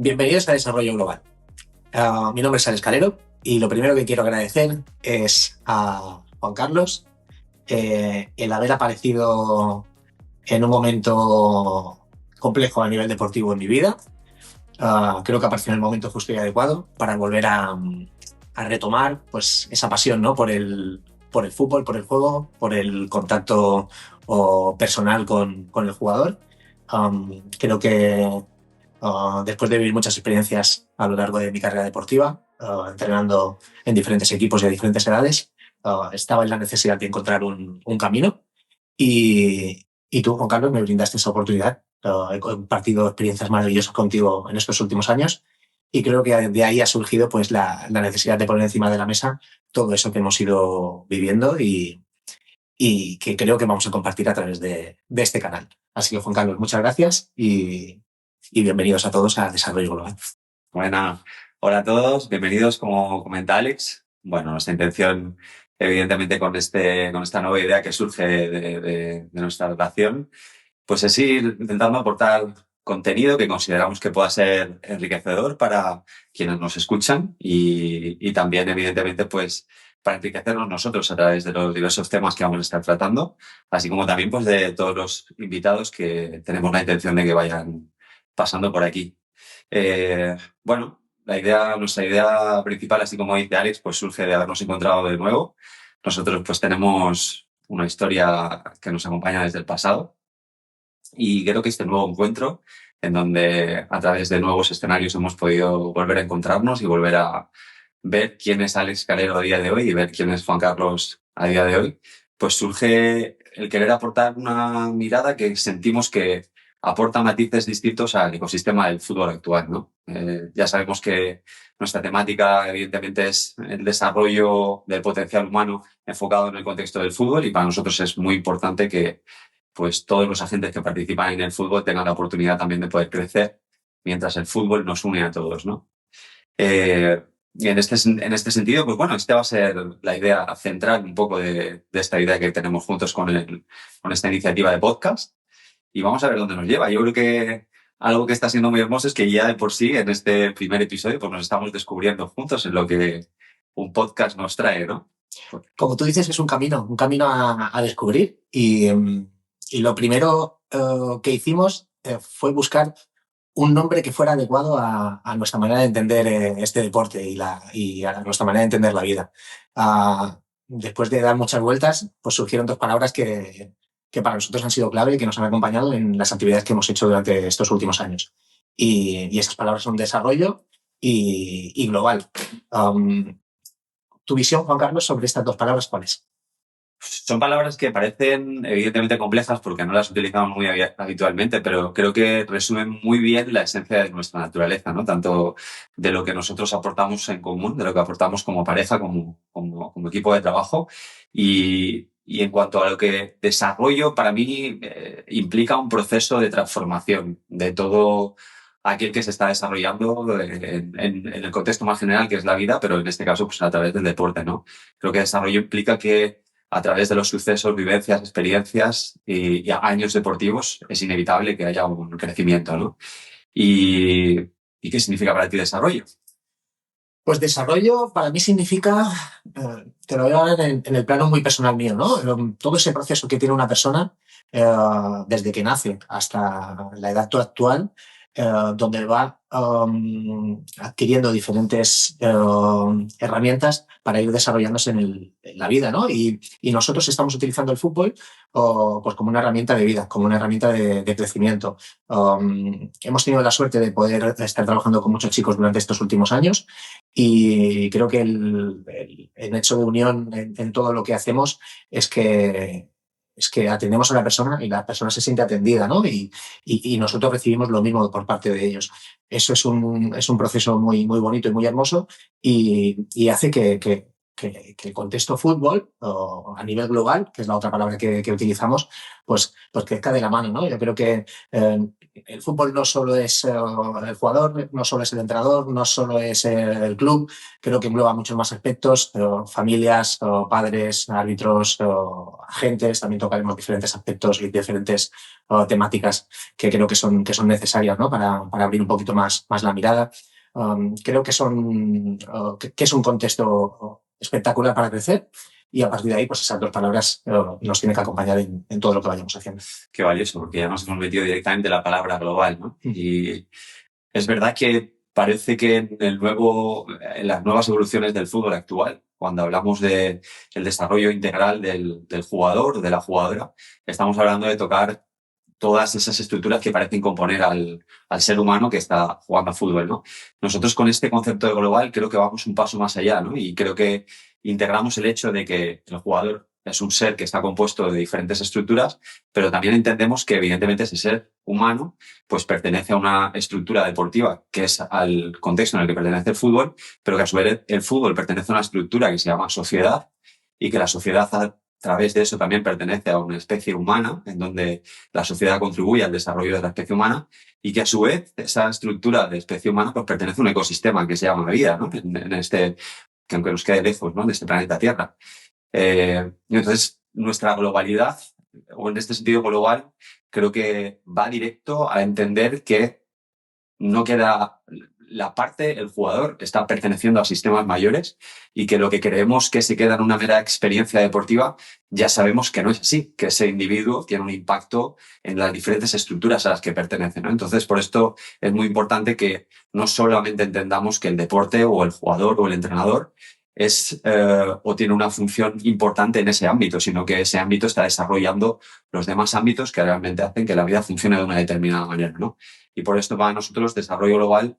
Bienvenidos a Desarrollo Global. Mi nombre es Alex Calero y lo primero que quiero agradecer es a Juan Carlos el haber aparecido en un momento complejo a nivel deportivo en mi vida. Creo que apareció en el momento justo y adecuado para volver a retomar pues, esa pasión, ¿no? por el fútbol, por el juego, por el contacto personal con el jugador. Creo que después de vivir muchas experiencias a lo largo de mi carrera deportiva, entrenando en diferentes equipos y a diferentes edades, estaba en la necesidad de encontrar un camino y tú, Juan Carlos, me brindaste esa oportunidad. He compartido experiencias maravillosas contigo en estos últimos años y creo que de ahí ha surgido pues, la necesidad de poner encima de la mesa todo eso que hemos ido viviendo y que creo que vamos a compartir a través de este canal. Así que, Juan Carlos, muchas gracias y bienvenidos a todos a Desarrollo Global. Buena. Hola a todos, bienvenidos, como comenta Alex. Bueno, nuestra intención, evidentemente, con esta nueva idea que surge de nuestra relación, pues es ir intentando aportar contenido que consideramos que pueda ser enriquecedor para quienes nos escuchan y también, evidentemente, pues para enriquecernos nosotros a través de los diversos temas que vamos a estar tratando, así como también pues de todos los invitados que tenemos la intención de que vayan pasando por aquí. Bueno, nuestra idea principal, así como dice Alex, pues surge de habernos encontrado de nuevo. Nosotros pues tenemos una historia que nos acompaña desde el pasado y creo que este nuevo encuentro, en donde a través de nuevos escenarios hemos podido volver a encontrarnos y volver a ver quién es Alex Calero a día de hoy y ver quién es Juan Carlos a día de hoy, pues surge el querer aportar una mirada que sentimos que aporta matices distintos al ecosistema del fútbol actual, ¿no? Ya sabemos que nuestra temática, evidentemente, es el desarrollo del potencial humano enfocado en el contexto del fútbol y para nosotros es muy importante que pues, todos los agentes que participan en el fútbol tengan la oportunidad también de poder crecer mientras el fútbol nos une a todos, ¿no? Y en este sentido, pues bueno, esta va a ser la idea central un poco de esta idea que tenemos juntos con esta iniciativa de podcast. Y vamos a ver dónde nos lleva. Yo creo que algo que está siendo muy hermoso es que ya de por sí, en este primer episodio, pues nos estamos descubriendo juntos en lo que un podcast nos trae, ¿no? Como tú dices, es un camino a descubrir y lo primero que hicimos fue buscar un nombre que fuera adecuado a nuestra manera de entender este deporte y a nuestra manera de entender la vida. Después de dar muchas vueltas, pues surgieron dos palabras que para nosotros han sido clave y que nos han acompañado en las actividades que hemos hecho durante estos últimos años. Y esas palabras son desarrollo y global. ¿Tu visión, Juan Carlos, sobre estas dos palabras cuál es? Son palabras que parecen evidentemente complejas porque no las utilizamos muy habitualmente, pero creo que resumen muy bien la esencia de nuestra naturaleza, ¿no? Tanto de lo que nosotros aportamos en común, de lo que aportamos como pareja, como equipo de trabajo. Y en cuanto a lo que desarrollo, para mí implica un proceso de transformación de todo aquel que se está desarrollando en el contexto más general que es la vida, pero en este caso pues a través del deporte, ¿no? Creo que desarrollo implica que a través de los sucesos, vivencias, experiencias y años deportivos es inevitable que haya un crecimiento, ¿no? ¿Y qué significa para ti desarrollo? Pues desarrollo para mí significa, te lo voy a hablar en el plano muy personal mío, ¿no? Todo ese proceso que tiene una persona desde que nace hasta la edad actual, donde va adquiriendo diferentes herramientas para ir desarrollándose en la vida, ¿no? Y nosotros estamos utilizando el fútbol pues como una herramienta de vida, como una herramienta de crecimiento. Hemos tenido la suerte de poder estar trabajando con muchos chicos durante estos últimos años y creo que el hecho de unión en todo lo que hacemos es que atendemos a la persona y la persona se siente atendida, ¿no? Y nosotros recibimos lo mismo por parte de ellos. Eso es un proceso muy, muy bonito y muy hermoso y hace que que el contexto fútbol, o a nivel global, que es la otra palabra que utilizamos, pues crezca de la mano, ¿no? Yo creo que el fútbol no solo es el jugador, no solo es el entrenador, no solo es el club, creo que engloba muchos más aspectos, familias, padres, árbitros, agentes, también tocaremos diferentes aspectos y diferentes temáticas que creo que son necesarias, ¿no? Para abrir un poquito más la mirada. Creo que que es un contexto espectacular para crecer, y a partir de ahí, pues esas dos palabras nos tienen que acompañar en todo lo que vayamos haciendo. Qué valioso, porque ya nos hemos metido directamente la palabra global, ¿no? Y es verdad que parece que en las nuevas evoluciones del fútbol actual, cuando hablamos del desarrollo integral del jugador o de la jugadora, estamos hablando de tocar todas esas estructuras que parecen componer al ser humano que está jugando a fútbol, ¿no? Nosotros con este concepto de global creo que vamos un paso más allá, ¿no? Y creo que integramos el hecho de que el jugador es un ser que está compuesto de diferentes estructuras, pero también entendemos que evidentemente ese ser humano pues pertenece a una estructura deportiva que es al contexto en el que pertenece el fútbol, pero que a su vez el fútbol pertenece a una estructura que se llama sociedad, y que la sociedad a través de eso también pertenece a una especie humana, en donde la sociedad contribuye al desarrollo de la especie humana, y que a su vez esa estructura de especie humana pues pertenece a un ecosistema que se llama vida, ¿no? En este, que aunque nos quede lejos, ¿no?, de este planeta Tierra. Y entonces nuestra globalidad, o en este sentido global, creo que va directo a entender que no queda la parte, el jugador está perteneciendo a sistemas mayores, y que lo que creemos que se queda en una mera experiencia deportiva, ya sabemos que no es así, que ese individuo tiene un impacto en las diferentes estructuras a las que pertenece, ¿no? Entonces, por esto es muy importante que no solamente entendamos que el deporte o el jugador o el entrenador es o tiene una función importante en ese ámbito, sino que ese ámbito está desarrollando los demás ámbitos que realmente hacen que la vida funcione de una determinada manera, ¿no? Y por esto para nosotros desarrollo global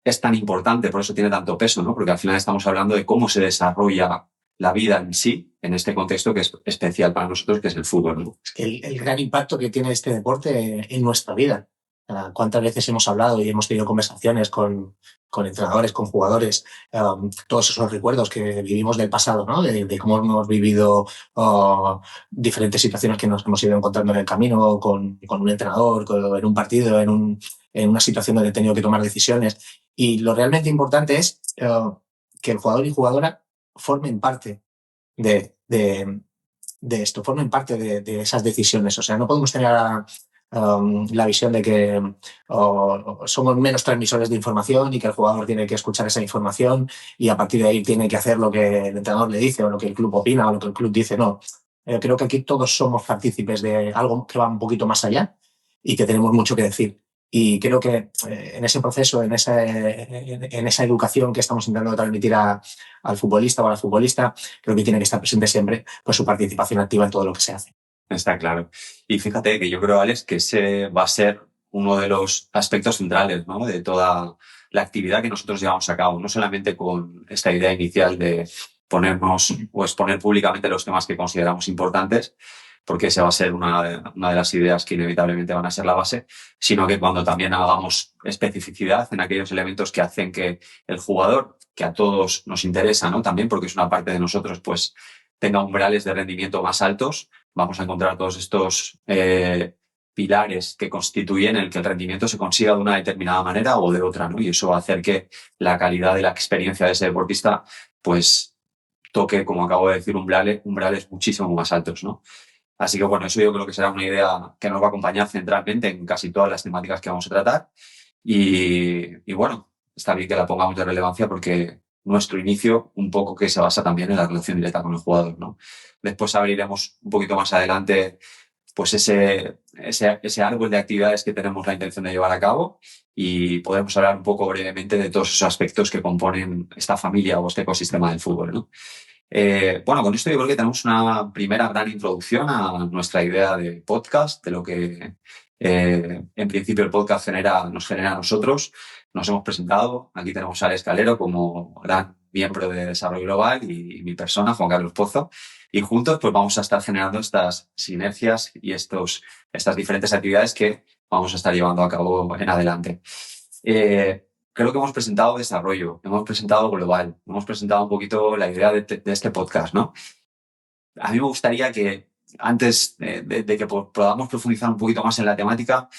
es tan importante, por eso tiene tanto peso, ¿no? Porque al final estamos hablando de cómo se desarrolla la vida en sí, en este contexto que es especial para nosotros, que es el fútbol, ¿no? Es que el gran impacto que tiene este deporte en nuestra vida. ¿Cuántas veces hemos hablado y hemos tenido conversaciones con entrenadores, con jugadores, todos esos recuerdos que vivimos del pasado, ¿no? De cómo hemos vivido diferentes situaciones que nos hemos ido encontrando en el camino con un entrenador, en un partido, en una situación donde he tenido que tomar decisiones. Y lo realmente importante es que el jugador y jugadora formen parte de esto, formen parte de esas decisiones. O sea, no podemos tener la visión de que somos menos transmisores de información y que el jugador tiene que escuchar esa información y a partir de ahí tiene que hacer lo que el entrenador le dice o lo que el club opina o lo que el club dice. No, creo que aquí todos somos partícipes de algo que va un poquito más allá y que tenemos mucho que decir. Y creo que en ese proceso, en esa educación que estamos intentando transmitir al futbolista o a la futbolista, creo que tiene que estar presente siempre pues, su participación activa en todo lo que se hace. Está claro. Y fíjate que yo creo, Alex, que ese va a ser uno de los aspectos centrales, ¿no?, de toda la actividad que nosotros llevamos a cabo, no solamente con esta idea inicial de ponernos o exponer públicamente los temas que consideramos importantes, porque esa va a ser una de las ideas que inevitablemente van a ser la base, sino que cuando también hagamos especificidad en aquellos elementos que hacen que el jugador, que a todos nos interesa, ¿no?, también porque es una parte de nosotros, pues tenga umbrales de rendimiento más altos, vamos a encontrar todos estos pilares que constituyen el que el rendimiento se consiga de una determinada manera o de otra, ¿no? Y eso va a hacer que la calidad de la experiencia de ese deportista, pues toque, como acabo de decir, umbrales muchísimo más altos, ¿no? Así que bueno, eso yo creo que será una idea que nos va a acompañar centralmente en casi todas las temáticas que vamos a tratar. Y bueno, está bien que la pongamos de relevancia porque nuestro inicio un poco que se basa también en la relación directa con el jugador, ¿no? Después abriremos un poquito más adelante pues ese árbol de actividades que tenemos la intención de llevar a cabo, y podemos hablar un poco brevemente de todos esos aspectos que componen esta familia o este ecosistema del fútbol, ¿no? Bueno, con esto yo creo que tenemos una primera gran introducción a nuestra idea de podcast, de lo que en principio el podcast nos genera a nosotros. Nos hemos presentado, aquí tenemos a Alex Calero como gran miembro de Desarrollo Global y mi persona, Juan Carlos Pozo, y juntos pues vamos a estar generando estas sinergias y estas diferentes actividades que vamos a estar llevando a cabo en adelante. creo que hemos presentado desarrollo, hemos presentado global, hemos presentado un poquito la idea de este podcast, ¿no? A mí me gustaría que antes de que podamos profundizar un poquito más en la temática,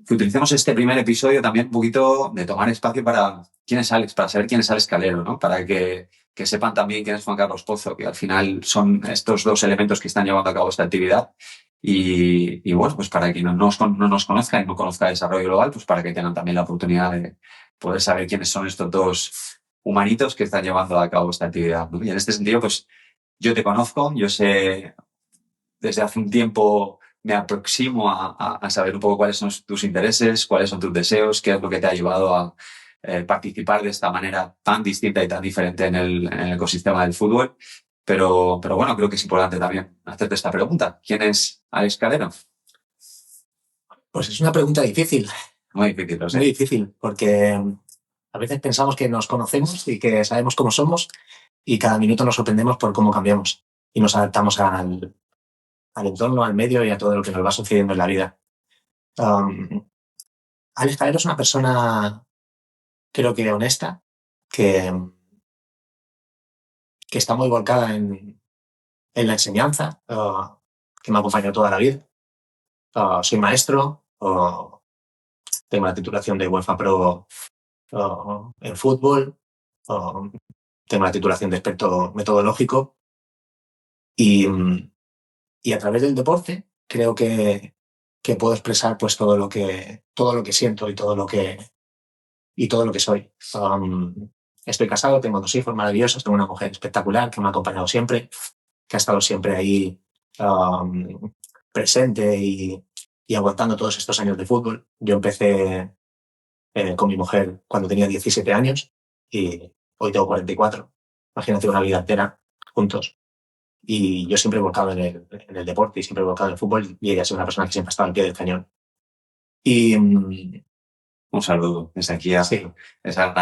que utilicemos este primer episodio también un poquito de tomar espacio para quién es Alex, para saber quién es Alex Calero, ¿no? Para que sepan también quién es Juan Carlos Pozo, que al final son estos dos elementos que están llevando a cabo esta actividad. Y bueno, pues para quien no nos conozca y no conozca Desarrollo Global, pues para que tengan también la oportunidad de poder saber quiénes son estos dos humanitos que están llevando a cabo esta actividad, ¿no? Y en este sentido, pues yo te conozco, yo sé desde hace un tiempo me aproximo a saber un poco cuáles son tus intereses, cuáles son tus deseos, qué es lo que te ha llevado a participar de esta manera tan distinta y tan diferente en el ecosistema del fútbol. Pero bueno, creo que es importante también hacerte esta pregunta. ¿Quién es Alex Calero? Pues es una pregunta difícil, Muy difícil, lo sé. muy difícil, porque a veces pensamos que nos conocemos y que sabemos cómo somos y cada minuto nos sorprendemos por cómo cambiamos y nos adaptamos al entorno, al medio y a todo lo que nos va sucediendo en la vida. Alex Calero es una persona, creo que honesta, que, que está muy volcada en la enseñanza, que me ha acompañado toda la vida. Soy maestro, tengo la titulación de UEFA Pro en fútbol, tengo la titulación de experto metodológico y a través del deporte creo que puedo expresar pues todo lo que siento y todo lo que soy. Estoy casado, tengo 2 hijos maravillosos, tengo una mujer espectacular que me ha acompañado siempre, que ha estado siempre ahí presente y aguantando todos estos años de fútbol. Yo empecé con mi mujer cuando tenía 17 años y hoy tengo 44. Imagínate una vida entera juntos. Y yo siempre he volcado en el deporte y siempre he volcado en el fútbol y ella es una persona que siempre ha estado al pie del cañón. Y un saludo desde aquí a sí, esa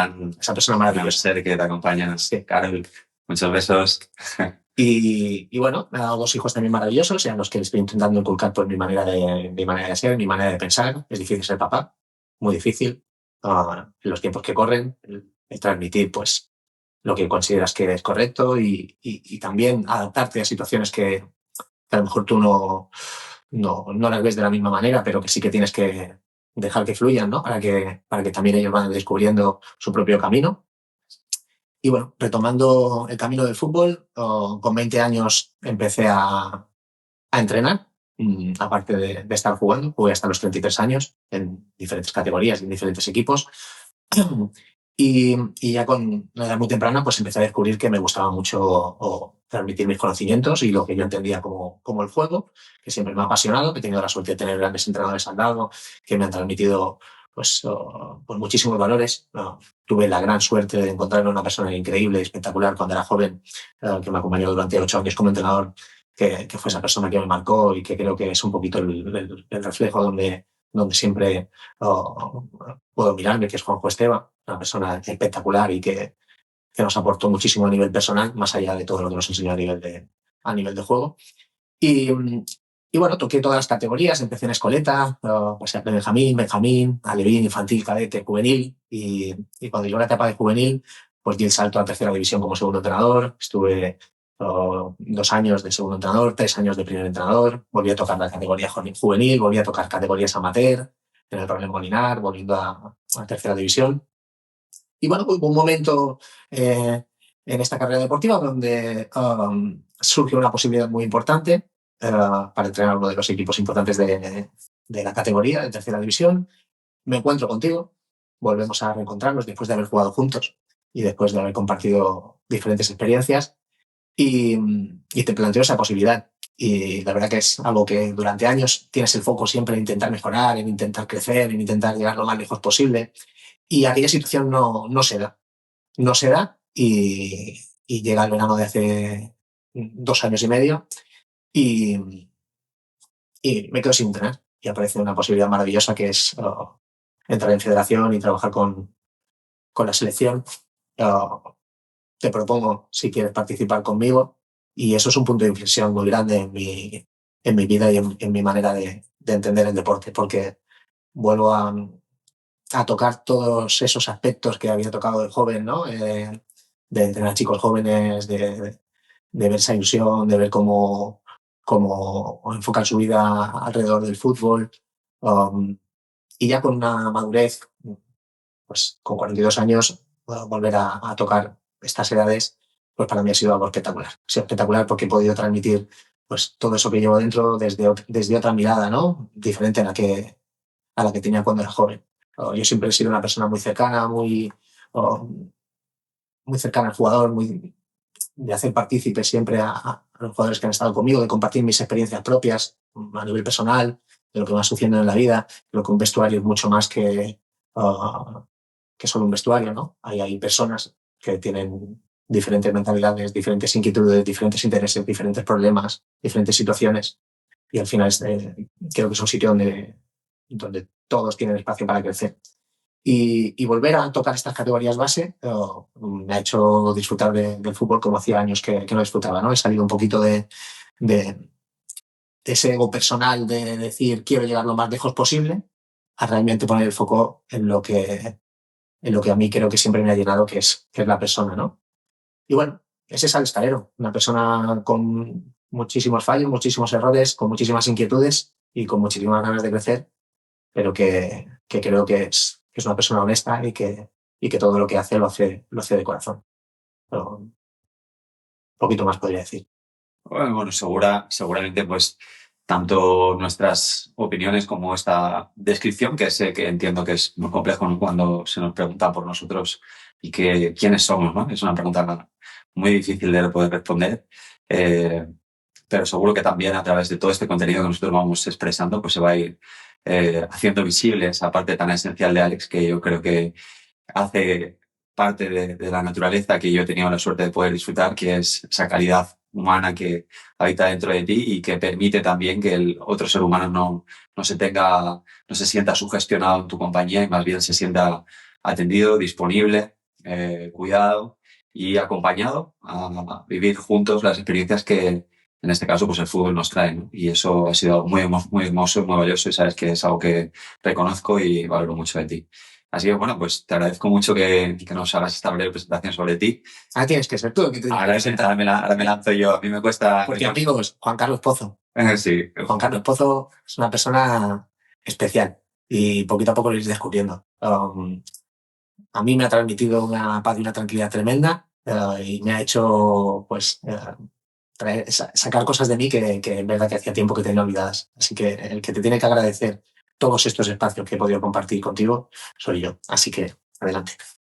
persona maravillosa ser que te acompaña, sí. Carol. Muchos besos. Y bueno, me ha dado 2 hijos también maravillosos y a los que les estoy intentando inculcar pues, mi manera de ser, mi manera de pensar. Es difícil ser papá, muy difícil. En los tiempos que corren, el transmitir pues lo que consideras que es correcto y también adaptarte a situaciones que a lo mejor tú no las ves de la misma manera, pero que sí que tienes que dejar que fluyan, ¿no? Para que también ellos van descubriendo su propio camino. Y bueno, retomando el camino del fútbol, con 20 años empecé a entrenar, aparte de estar jugando, jugué hasta los 33 años en diferentes categorías, en diferentes equipos. Y ya con una edad muy temprana pues empecé a descubrir que me gustaba mucho transmitir mis conocimientos y lo que yo entendía como el juego, que siempre me ha apasionado, que he tenido la suerte de tener grandes entrenadores al lado, que me han transmitido pues muchísimos valores. Tuve la gran suerte de encontrarme una persona increíble, espectacular cuando era joven, que me acompañó durante 8 años como entrenador, que fue esa persona que me marcó y que creo que es un poquito el reflejo donde siempre puedo mirarme, que es Juanjo Esteva, una persona espectacular y que nos aportó muchísimo a nivel personal, más allá de todo lo que nos enseñó a nivel de juego. Y bueno, toqué todas las categorías, empecé en escoleta, pasé a Benjamín, alevín, infantil, cadete, juvenil, y cuando llegó la etapa de juvenil, pues di el salto a tercera división como segundo entrenador, estuve 2 años de segundo entrenador, 3 años de primer entrenador, volví a tocar la categoría juvenil, volví a tocar categorías amateur, en el Roland Molinar, volviendo a tercera división. Y bueno, hubo un momento en esta carrera deportiva donde surge una posibilidad muy importante para entrenar uno de los equipos importantes de la categoría, de tercera división. Me encuentro contigo, volvemos a reencontrarnos después de haber jugado juntos y después de haber compartido diferentes experiencias y te planteo esa posibilidad. Y la verdad que es algo que durante años tienes el foco siempre en intentar mejorar, en intentar crecer, en intentar llegar lo más lejos posible. Y aquella situación no se da. No se da y llega el verano de hace 2 años y medio y, y me quedo sin entrenar. Y aparece una posibilidad maravillosa que es entrar en federación y trabajar con la selección. Te propongo si quieres participar conmigo y eso es un punto de inflexión muy grande en mi vida y en mi manera de entender el deporte, porque vuelvo a tocar todos esos aspectos que había tocado de joven, ¿no? De entrenar chicos jóvenes, de ver esa ilusión, de ver cómo enfocan su vida alrededor del fútbol. Y ya con una madurez, pues con 42 años, volver a tocar estas edades, pues para mí ha sido algo espectacular. Ha sido espectacular porque he podido transmitir pues todo eso que llevo dentro desde otra mirada, ¿no? Diferente a la que tenía cuando era joven. Yo siempre he sido una persona muy cercana, muy cercana al jugador, de hacer partícipe siempre a los jugadores que han estado conmigo, de compartir mis experiencias propias a nivel personal, de lo que va sucediendo en la vida. Creo que un vestuario es mucho más que solo un vestuario, ¿no? Hay personas que tienen diferentes mentalidades, diferentes inquietudes, diferentes intereses, diferentes problemas, diferentes situaciones. Y al final creo que es un sitio donde todos tienen espacio para crecer. Y volver a tocar estas categorías base me ha hecho disfrutar del fútbol como hacía años que no disfrutaba, ¿no? He salido un poquito de ese ego personal de decir quiero llegar lo más lejos posible a realmente poner el foco en lo que a mí creo que siempre me ha llenado, que es la persona, ¿no? Y bueno, ese es Alex Calero, una persona con muchísimos fallos, muchísimos errores, con muchísimas inquietudes y con muchísimas ganas de crecer, pero que creo que es una persona honesta y que todo lo que hace lo hace de corazón. Pero un poquito más podría decir. Bueno, seguramente pues tanto nuestras opiniones como esta descripción, que sé que entiendo que es muy complejo, ¿no? Cuando se nos pregunta por nosotros y que quiénes somos, ¿no? Es una pregunta muy difícil de poder responder. Eh, pero seguro que también a través de todo este contenido que nosotros vamos expresando, pues se va a ir haciendo visible esa parte tan esencial de Alex que yo creo que hace parte de la naturaleza que yo he tenido la suerte de poder disfrutar, que es esa calidad humana que habita dentro de ti y que permite también que el otro ser humano no se sienta sugestionado en tu compañía y más bien se sienta atendido, disponible, cuidado y acompañado a vivir juntos las experiencias que en este caso pues el fútbol nos trae, ¿no? Y eso ha sido muy hermoso y muy valioso y sabes que es algo que reconozco y valoro mucho de ti. Así que bueno, pues te agradezco mucho que nos hagas esta breve presentación sobre ti. Ah, tienes que ser tú el que te Ahora, ahora me lanzo yo, a mí me cuesta... Porque amigos, Juan Carlos Pozo. Sí. Juan Carlos Pozo es una persona especial y poquito a poco lo iréis descubriendo. A mí me ha transmitido una paz y una tranquilidad tremenda y me ha hecho pues sacar cosas de mí que es verdad que hacía tiempo que tenía olvidadas. Así que el que te tiene que agradecer todos estos espacios que he podido compartir contigo soy yo. Así que adelante.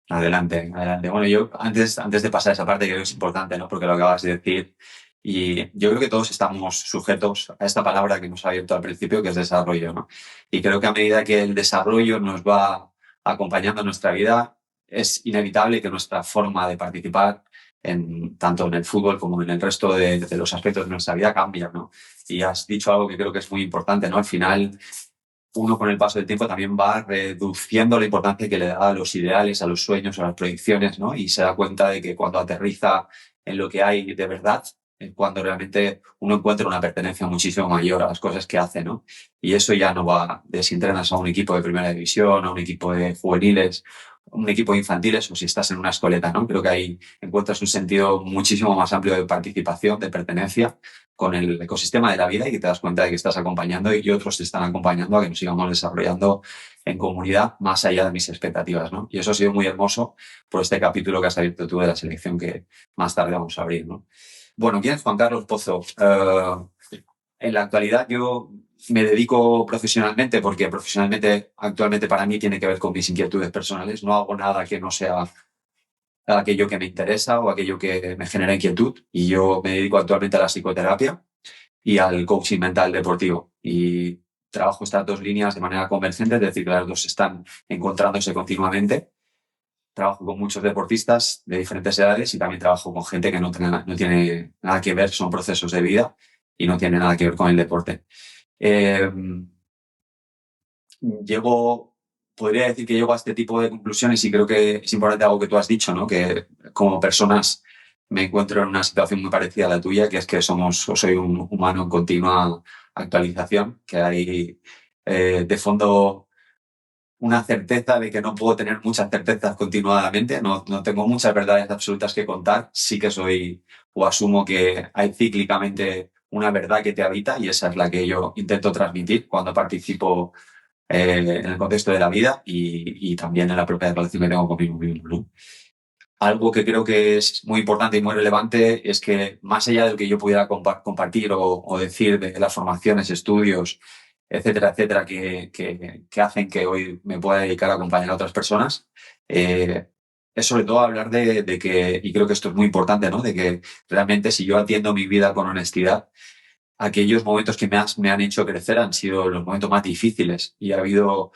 Adelante, adelante. Bueno, yo antes de pasar a esa parte, creo que es importante, ¿no? Porque lo acabas de decir. Y yo creo que todos estamos sujetos a esta palabra que nos ha abierto al principio, que es desarrollo, ¿no? Y creo que a medida que el desarrollo nos va acompañando en nuestra vida, es inevitable que nuestra forma de participar, tanto en el fútbol como en el resto de los aspectos de nuestra vida, cambia, ¿no? Y has dicho algo que creo que es muy importante, ¿no? Al final, uno con el paso del tiempo también va reduciendo la importancia que le da a los ideales, a los sueños, a las proyecciones, ¿no? Y se da cuenta de que cuando aterriza en lo que hay de verdad, es cuando realmente uno encuentra una pertenencia muchísimo mayor a las cosas que hace, ¿no? Y eso ya no va de si entrenas a un equipo de primera división, a un equipo de juveniles, un equipo de infantiles o si estás en una escoleta, ¿no? Creo que ahí encuentras un sentido muchísimo más amplio de participación, de pertenencia con el ecosistema de la vida y que te das cuenta de que estás acompañando y que otros te están acompañando a que nos sigamos desarrollando en comunidad más allá de mis expectativas, ¿no? Y eso ha sido muy hermoso por este capítulo que has abierto tú de la selección que más tarde vamos a abrir, ¿no? Bueno, ¿quién es Juan Carlos Pozo? En la actualidad yo me dedico profesionalmente porque profesionalmente actualmente para mí tiene que ver con mis inquietudes personales. No hago nada que no sea aquello que me interesa o aquello que me genera inquietud. Y yo me dedico actualmente a la psicoterapia y al coaching mental deportivo. Y trabajo estas dos líneas de manera convergente, es decir, que las dos están encontrándose continuamente. Trabajo con muchos deportistas de diferentes edades y también trabajo con gente que no tiene nada que ver, son procesos de vida y no tiene nada que ver con el deporte. Podría decir que llego a este tipo de conclusiones y creo que es importante algo que tú has dicho, ¿no? Que como personas me encuentro en una situación muy parecida a la tuya, que es que soy un humano en continua actualización, que hay de fondo una certeza de que no puedo tener muchas certezas continuadamente, no tengo muchas verdades absolutas que contar, sí que soy o asumo que hay cíclicamente una verdad que te habita y esa es la que yo intento transmitir cuando participo en el contexto de la vida y también en la propia relación que tengo conmigo mismo, ¿no? Algo que creo que es muy importante y muy relevante es que más allá de lo que yo pudiera compartir o decir de las formaciones, estudios, etcétera, etcétera, que hacen que hoy me pueda dedicar a acompañar a otras personas, es sobre todo hablar de que, y creo que esto es muy importante, ¿no? De que realmente si yo atiendo mi vida con honestidad, aquellos momentos que me han hecho crecer han sido los momentos más difíciles y ha habido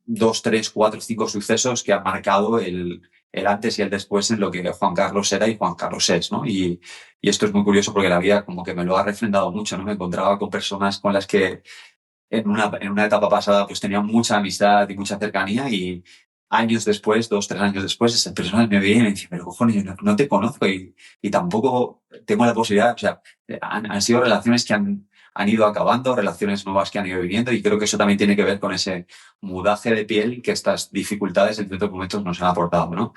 2, 3, 4, 5 sucesos que han marcado el antes y el después en lo que Juan Carlos era y Juan Carlos es, ¿no? Y esto es muy curioso porque la vida como que me lo ha refrendado mucho, ¿no? Me encontraba con personas con las que en una etapa pasada pues tenía mucha amistad y mucha cercanía y años después, 2, 3 años después, esas personas me veían y me decían, pero cojones, yo no te conozco y tampoco tengo la posibilidad, o sea, han sido relaciones que han ido acabando, relaciones nuevas que han ido viviendo y creo que eso también tiene que ver con ese mudaje de piel que estas dificultades en ciertos momentos nos han aportado, ¿no?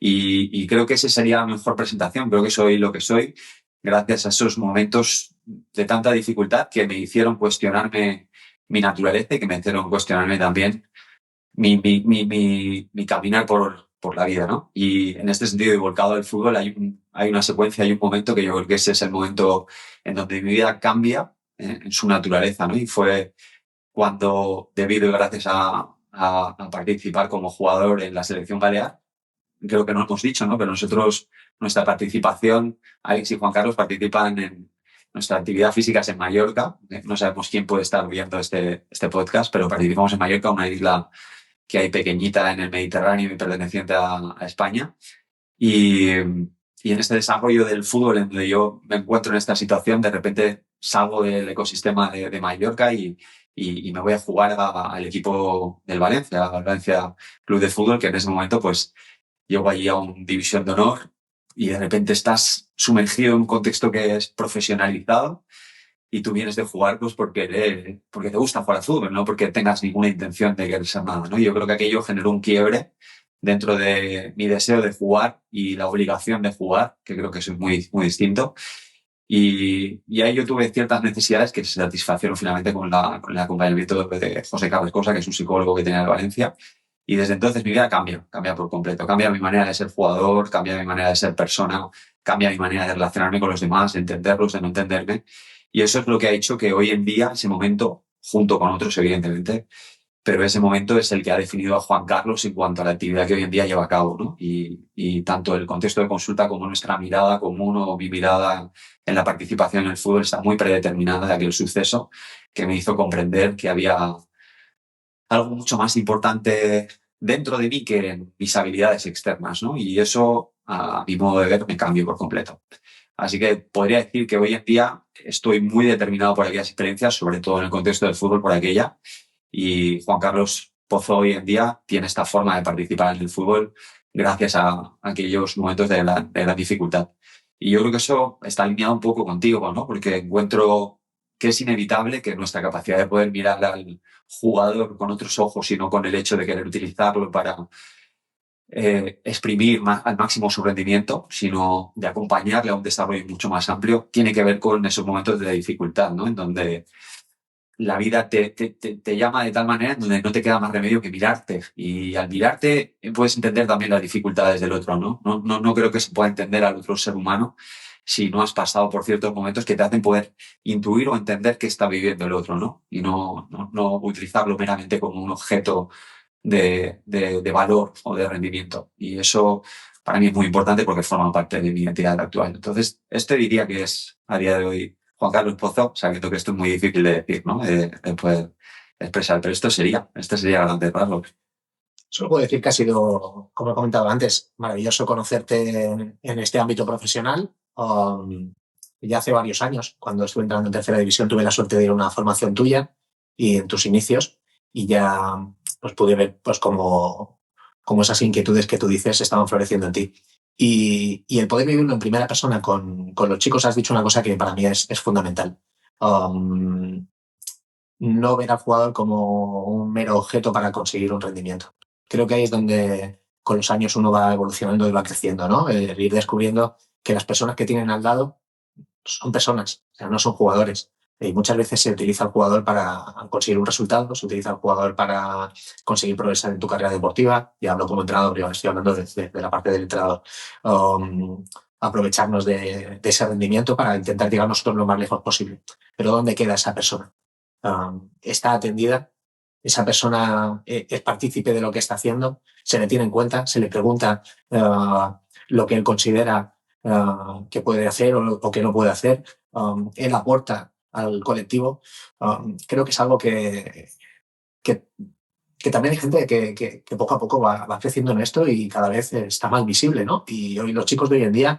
Y creo que esa sería la mejor presentación, creo que soy lo que soy gracias a esos momentos de tanta dificultad que me hicieron cuestionarme mi naturaleza y que me hicieron cuestionarme también mi caminar por la vida, ¿no? Y en este sentido, y volcado al fútbol, hay una secuencia, hay un momento que yo creo que ese es el momento en donde mi vida cambia en su naturaleza, ¿no? Y fue cuando, debido y gracias a participar como jugador en la selección balear, creo que no hemos dicho, ¿no? Pero nosotros, nuestra participación, Alex y Juan Carlos participan en nuestra actividad física es en Mallorca. No sabemos quién puede estar viendo este podcast, pero participamos en Mallorca, una isla que hay pequeñita en el Mediterráneo y perteneciente a España. Y en este desarrollo del fútbol, en donde yo me encuentro en esta situación, de repente salgo del ecosistema de Mallorca y me voy a jugar al equipo del Valencia, al Valencia Club de Fútbol, que en ese momento pues llego allí a un división de honor y de repente estás sumergido en un contexto que es profesionalizado y tú vienes de jugar pues porque te gusta jugar al fútbol, no porque tengas ninguna intención de querer ser nada, ¿no? Yo creo que aquello generó un quiebre dentro de mi deseo de jugar y la obligación de jugar, que creo que eso es muy, muy distinto. Y ahí yo tuve ciertas necesidades que se satisfacieron finalmente con el acompañamiento de José Carlos Cosa, que es un psicólogo que tenía en Valencia. Y desde entonces mi vida cambia por completo. Cambia mi manera de ser jugador, cambia mi manera de ser persona, cambia mi manera de relacionarme con los demás, de entenderlos, de no entenderme. Y eso es lo que ha hecho que hoy en día, ese momento, junto con otros evidentemente, pero ese momento es el que ha definido a Juan Carlos en cuanto a la actividad que hoy en día lleva a cabo, ¿no? Y tanto el contexto de consulta como nuestra mirada común o mi mirada en la participación en el fútbol está muy predeterminada de aquel suceso que me hizo comprender que había algo mucho más importante dentro de mí que en mis habilidades externas, ¿no? Y eso, a mi modo de ver, me cambió por completo. Así que podría decir que hoy en día estoy muy determinado por aquellas experiencias, sobre todo en el contexto del fútbol, por aquella. Y Juan Carlos Pozo hoy en día tiene esta forma de participar en el fútbol gracias a aquellos momentos de la dificultad. Y yo creo que eso está alineado un poco contigo, ¿no? Porque encuentro que es inevitable que nuestra capacidad de poder mirar al jugador con otros ojos y no con el hecho de querer utilizarlo para exprimir al máximo su rendimiento, sino de acompañarle a un desarrollo mucho más amplio, tiene que ver con esos momentos de dificultad, ¿no? En donde la vida te llama de tal manera en donde no te queda más remedio que mirarte. Y al mirarte puedes entender también las dificultades del otro, ¿no? No creo que se pueda entender al otro ser humano si no has pasado por ciertos momentos que te hacen poder intuir o entender qué está viviendo el otro, ¿no? Y no utilizarlo meramente como un objeto de valor o de rendimiento. Y eso para mí es muy importante porque forma parte de mi identidad actual. Entonces, este diría que es a día de hoy Juan Carlos Pozo, sabiendo que esto es muy difícil de decir, ¿no? De poder expresar, pero este sería grandes rasgos. Solo puedo decir que ha sido, como he comentado antes, maravilloso conocerte en este ámbito profesional. Ya hace varios años, cuando estuve entrando en tercera división, tuve la suerte de ir a una formación tuya y en tus inicios y ya pues pude ver pues como esas inquietudes que tú dices estaban floreciendo en ti. Y el poder vivirlo en primera persona con los chicos, has dicho una cosa que para mí es fundamental. no ver al jugador como un mero objeto para conseguir un rendimiento. Creo que ahí es donde con los años uno va evolucionando y va creciendo, ¿no? Ir descubriendo que las personas que tienen al lado son personas, o sea, no son jugadores. Y muchas veces se utiliza al jugador para conseguir un resultado, se utiliza al jugador para conseguir progresar en tu carrera deportiva. Y hablo como entrenador, yo estoy hablando de la parte del entrenador. Aprovecharnos de ese rendimiento para intentar llegar nosotros lo más lejos posible. Pero ¿dónde queda esa persona? ¿Está atendida? ¿Esa persona es partícipe de lo que está haciendo? ¿Se le tiene en cuenta? ¿Se le pregunta lo que él considera que puede hacer o que no puede hacer? Él aporta al colectivo. Creo que es algo que, que también hay gente que poco a poco va creciendo en esto y cada vez está más visible, ¿no? Y hoy los chicos de hoy en día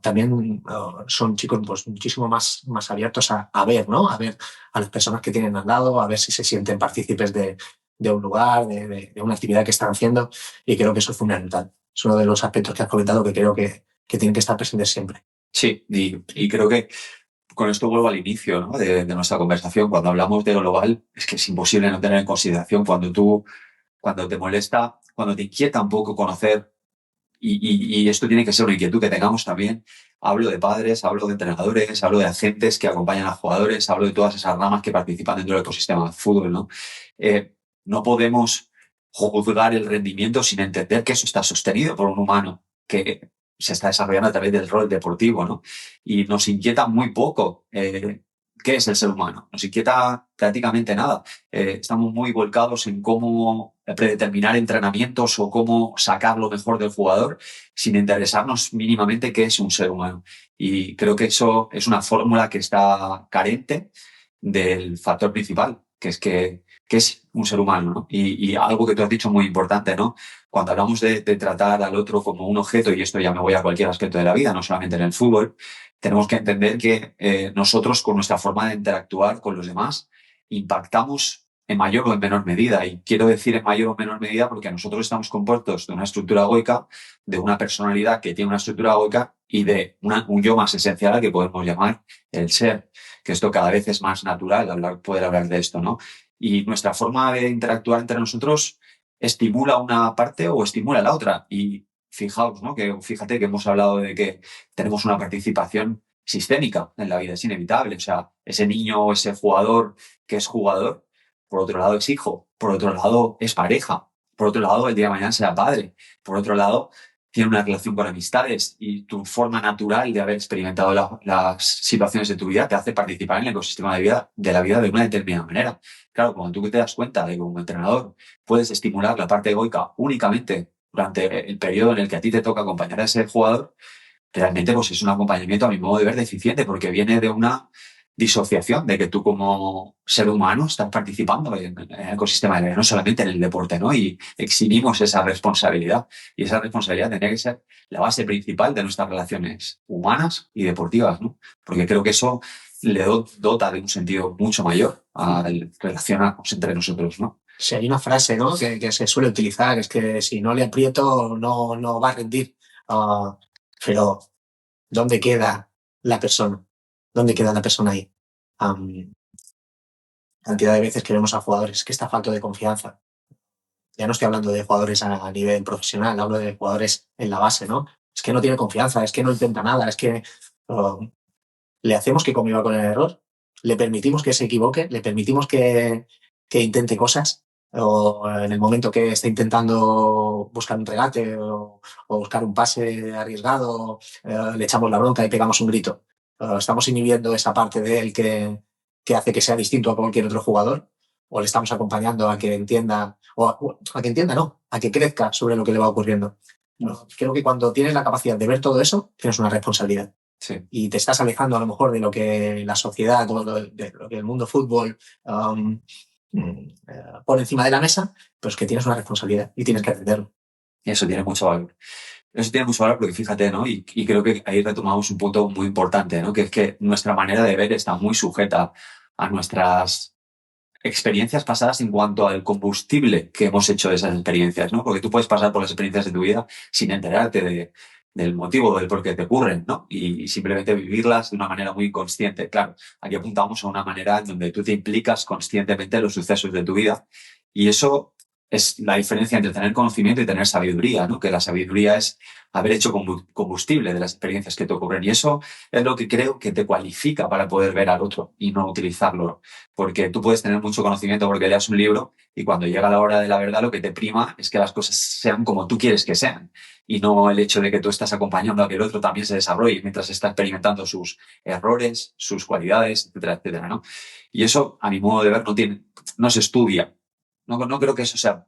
también son chicos pues, muchísimo más abiertos a ver, ¿no? A ver a las personas que tienen al lado, a ver si se sienten partícipes de un lugar, de una actividad que están haciendo, y creo que eso es fundamental. Es uno de los aspectos que has comentado que creo que tienen que estar presentes siempre. Sí, y creo que con esto vuelvo al inicio, ¿no? de nuestra conversación. Cuando hablamos de global, es que es imposible no tener en consideración cuando te molesta, cuando te inquieta un poco conocer, y esto tiene que ser una inquietud que tengamos también. Hablo de padres, hablo de entrenadores, hablo de agentes que acompañan a jugadores, hablo de todas esas ramas que participan dentro del ecosistema del fútbol, ¿no? No podemos juzgar el rendimiento sin entender que eso está sostenido por un humano que se está desarrollando a través del rol deportivo, ¿no? Y nos inquieta muy poco qué es el ser humano. Nos inquieta prácticamente nada. Estamos muy volcados en cómo predeterminar entrenamientos o cómo sacar lo mejor del jugador sin interesarnos mínimamente qué es un ser humano. Y creo que eso es una fórmula que está carente del factor principal, que es un ser humano, ¿no? Y algo que tú has dicho muy importante, ¿no? Cuando hablamos de tratar al otro como un objeto, y esto ya me voy a cualquier aspecto de la vida, no solamente en el fútbol, tenemos que entender que nosotros con nuestra forma de interactuar con los demás impactamos en mayor o en menor medida. Y quiero decir en mayor o menor medida porque nosotros estamos compuestos de una estructura egoica, de una personalidad que tiene una estructura egoica y de un yo más esencial al que podemos llamar el ser, que esto cada vez es más natural poder hablar de esto, ¿no? Y nuestra forma de interactuar entre nosotros estimula una parte o estimula la otra. Y fijaos, ¿no? Fíjate que hemos hablado de que tenemos una participación sistémica en la vida, es inevitable. O sea, ese niño o ese jugador que es jugador, por otro lado es hijo, por otro lado es pareja, por otro lado el día de mañana será padre, por otro lado tiene una relación con amistades y tu forma natural de haber experimentado las situaciones de tu vida te hace participar en el ecosistema de la vida de una determinada manera. Claro, cuando tú te das cuenta de que como entrenador puedes estimular la parte egoica únicamente durante el periodo en el que a ti te toca acompañar a ese jugador, realmente pues es un acompañamiento a mi modo de ver deficiente porque viene de una disociación de que tú como ser humano estás participando en el ecosistema de la vida, no solamente en el deporte, ¿no? Y exhibimos esa responsabilidad y esa responsabilidad tendría que ser la base principal de nuestras relaciones humanas y deportivas, ¿no? Porque creo que eso le dota de un sentido mucho mayor al relacionarnos entre nosotros, ¿no? Si hay una frase, ¿no? que se suele utilizar, es que si no le aprieto no va a rendir. Uh, pero ¿dónde queda la persona? ¿Dónde queda la persona ahí? Cantidad de veces que vemos a jugadores que está falto de confianza. Ya no estoy hablando de jugadores a nivel profesional, hablo de jugadores en la base, ¿no? Es que no tiene confianza, es que no intenta nada, es que le hacemos que conviva con el error, le permitimos que se equivoque, le permitimos que intente cosas, o en el momento que está intentando buscar un regate o buscar un pase arriesgado, le echamos la bronca y pegamos un grito. Estamos inhibiendo esa parte de él que hace que sea distinto a cualquier otro jugador, o le estamos acompañando a que entienda, o a que entienda, no, a que crezca sobre lo que le va ocurriendo. Creo que cuando tienes la capacidad de ver todo eso, tienes una responsabilidad. Sí. Y te estás alejando a lo mejor de lo que la sociedad, de lo que el mundo fútbol pone encima de la mesa, pues que tienes una responsabilidad y tienes que atenderlo. Y eso tiene mucho valor. Eso tiene mucho valor porque fíjate, ¿no? Y creo que ahí retomamos un punto muy importante, ¿no? Que es que nuestra manera de ver está muy sujeta a nuestras experiencias pasadas en cuanto al combustible que hemos hecho de esas experiencias, ¿no? Porque tú puedes pasar por las experiencias de tu vida sin enterarte del motivo del por qué te ocurren, ¿no? Y simplemente vivirlas de una manera muy consciente. Claro, aquí apuntamos a una manera en donde tú te implicas conscientemente en los sucesos de tu vida y eso es la diferencia entre tener conocimiento y tener sabiduría, ¿no? Que la sabiduría es haber hecho combustible de las experiencias que te ocurren y eso es lo que creo que te cualifica para poder ver al otro y no utilizarlo, porque tú puedes tener mucho conocimiento porque leas un libro y cuando llega la hora de la verdad lo que te prima es que las cosas sean como tú quieres que sean y no el hecho de que tú estás acompañando a que el otro también se desarrolle mientras está experimentando sus errores, sus cualidades, etcétera, etcétera, ¿no? Y eso, a mi modo de ver, no se estudia. No creo que eso sea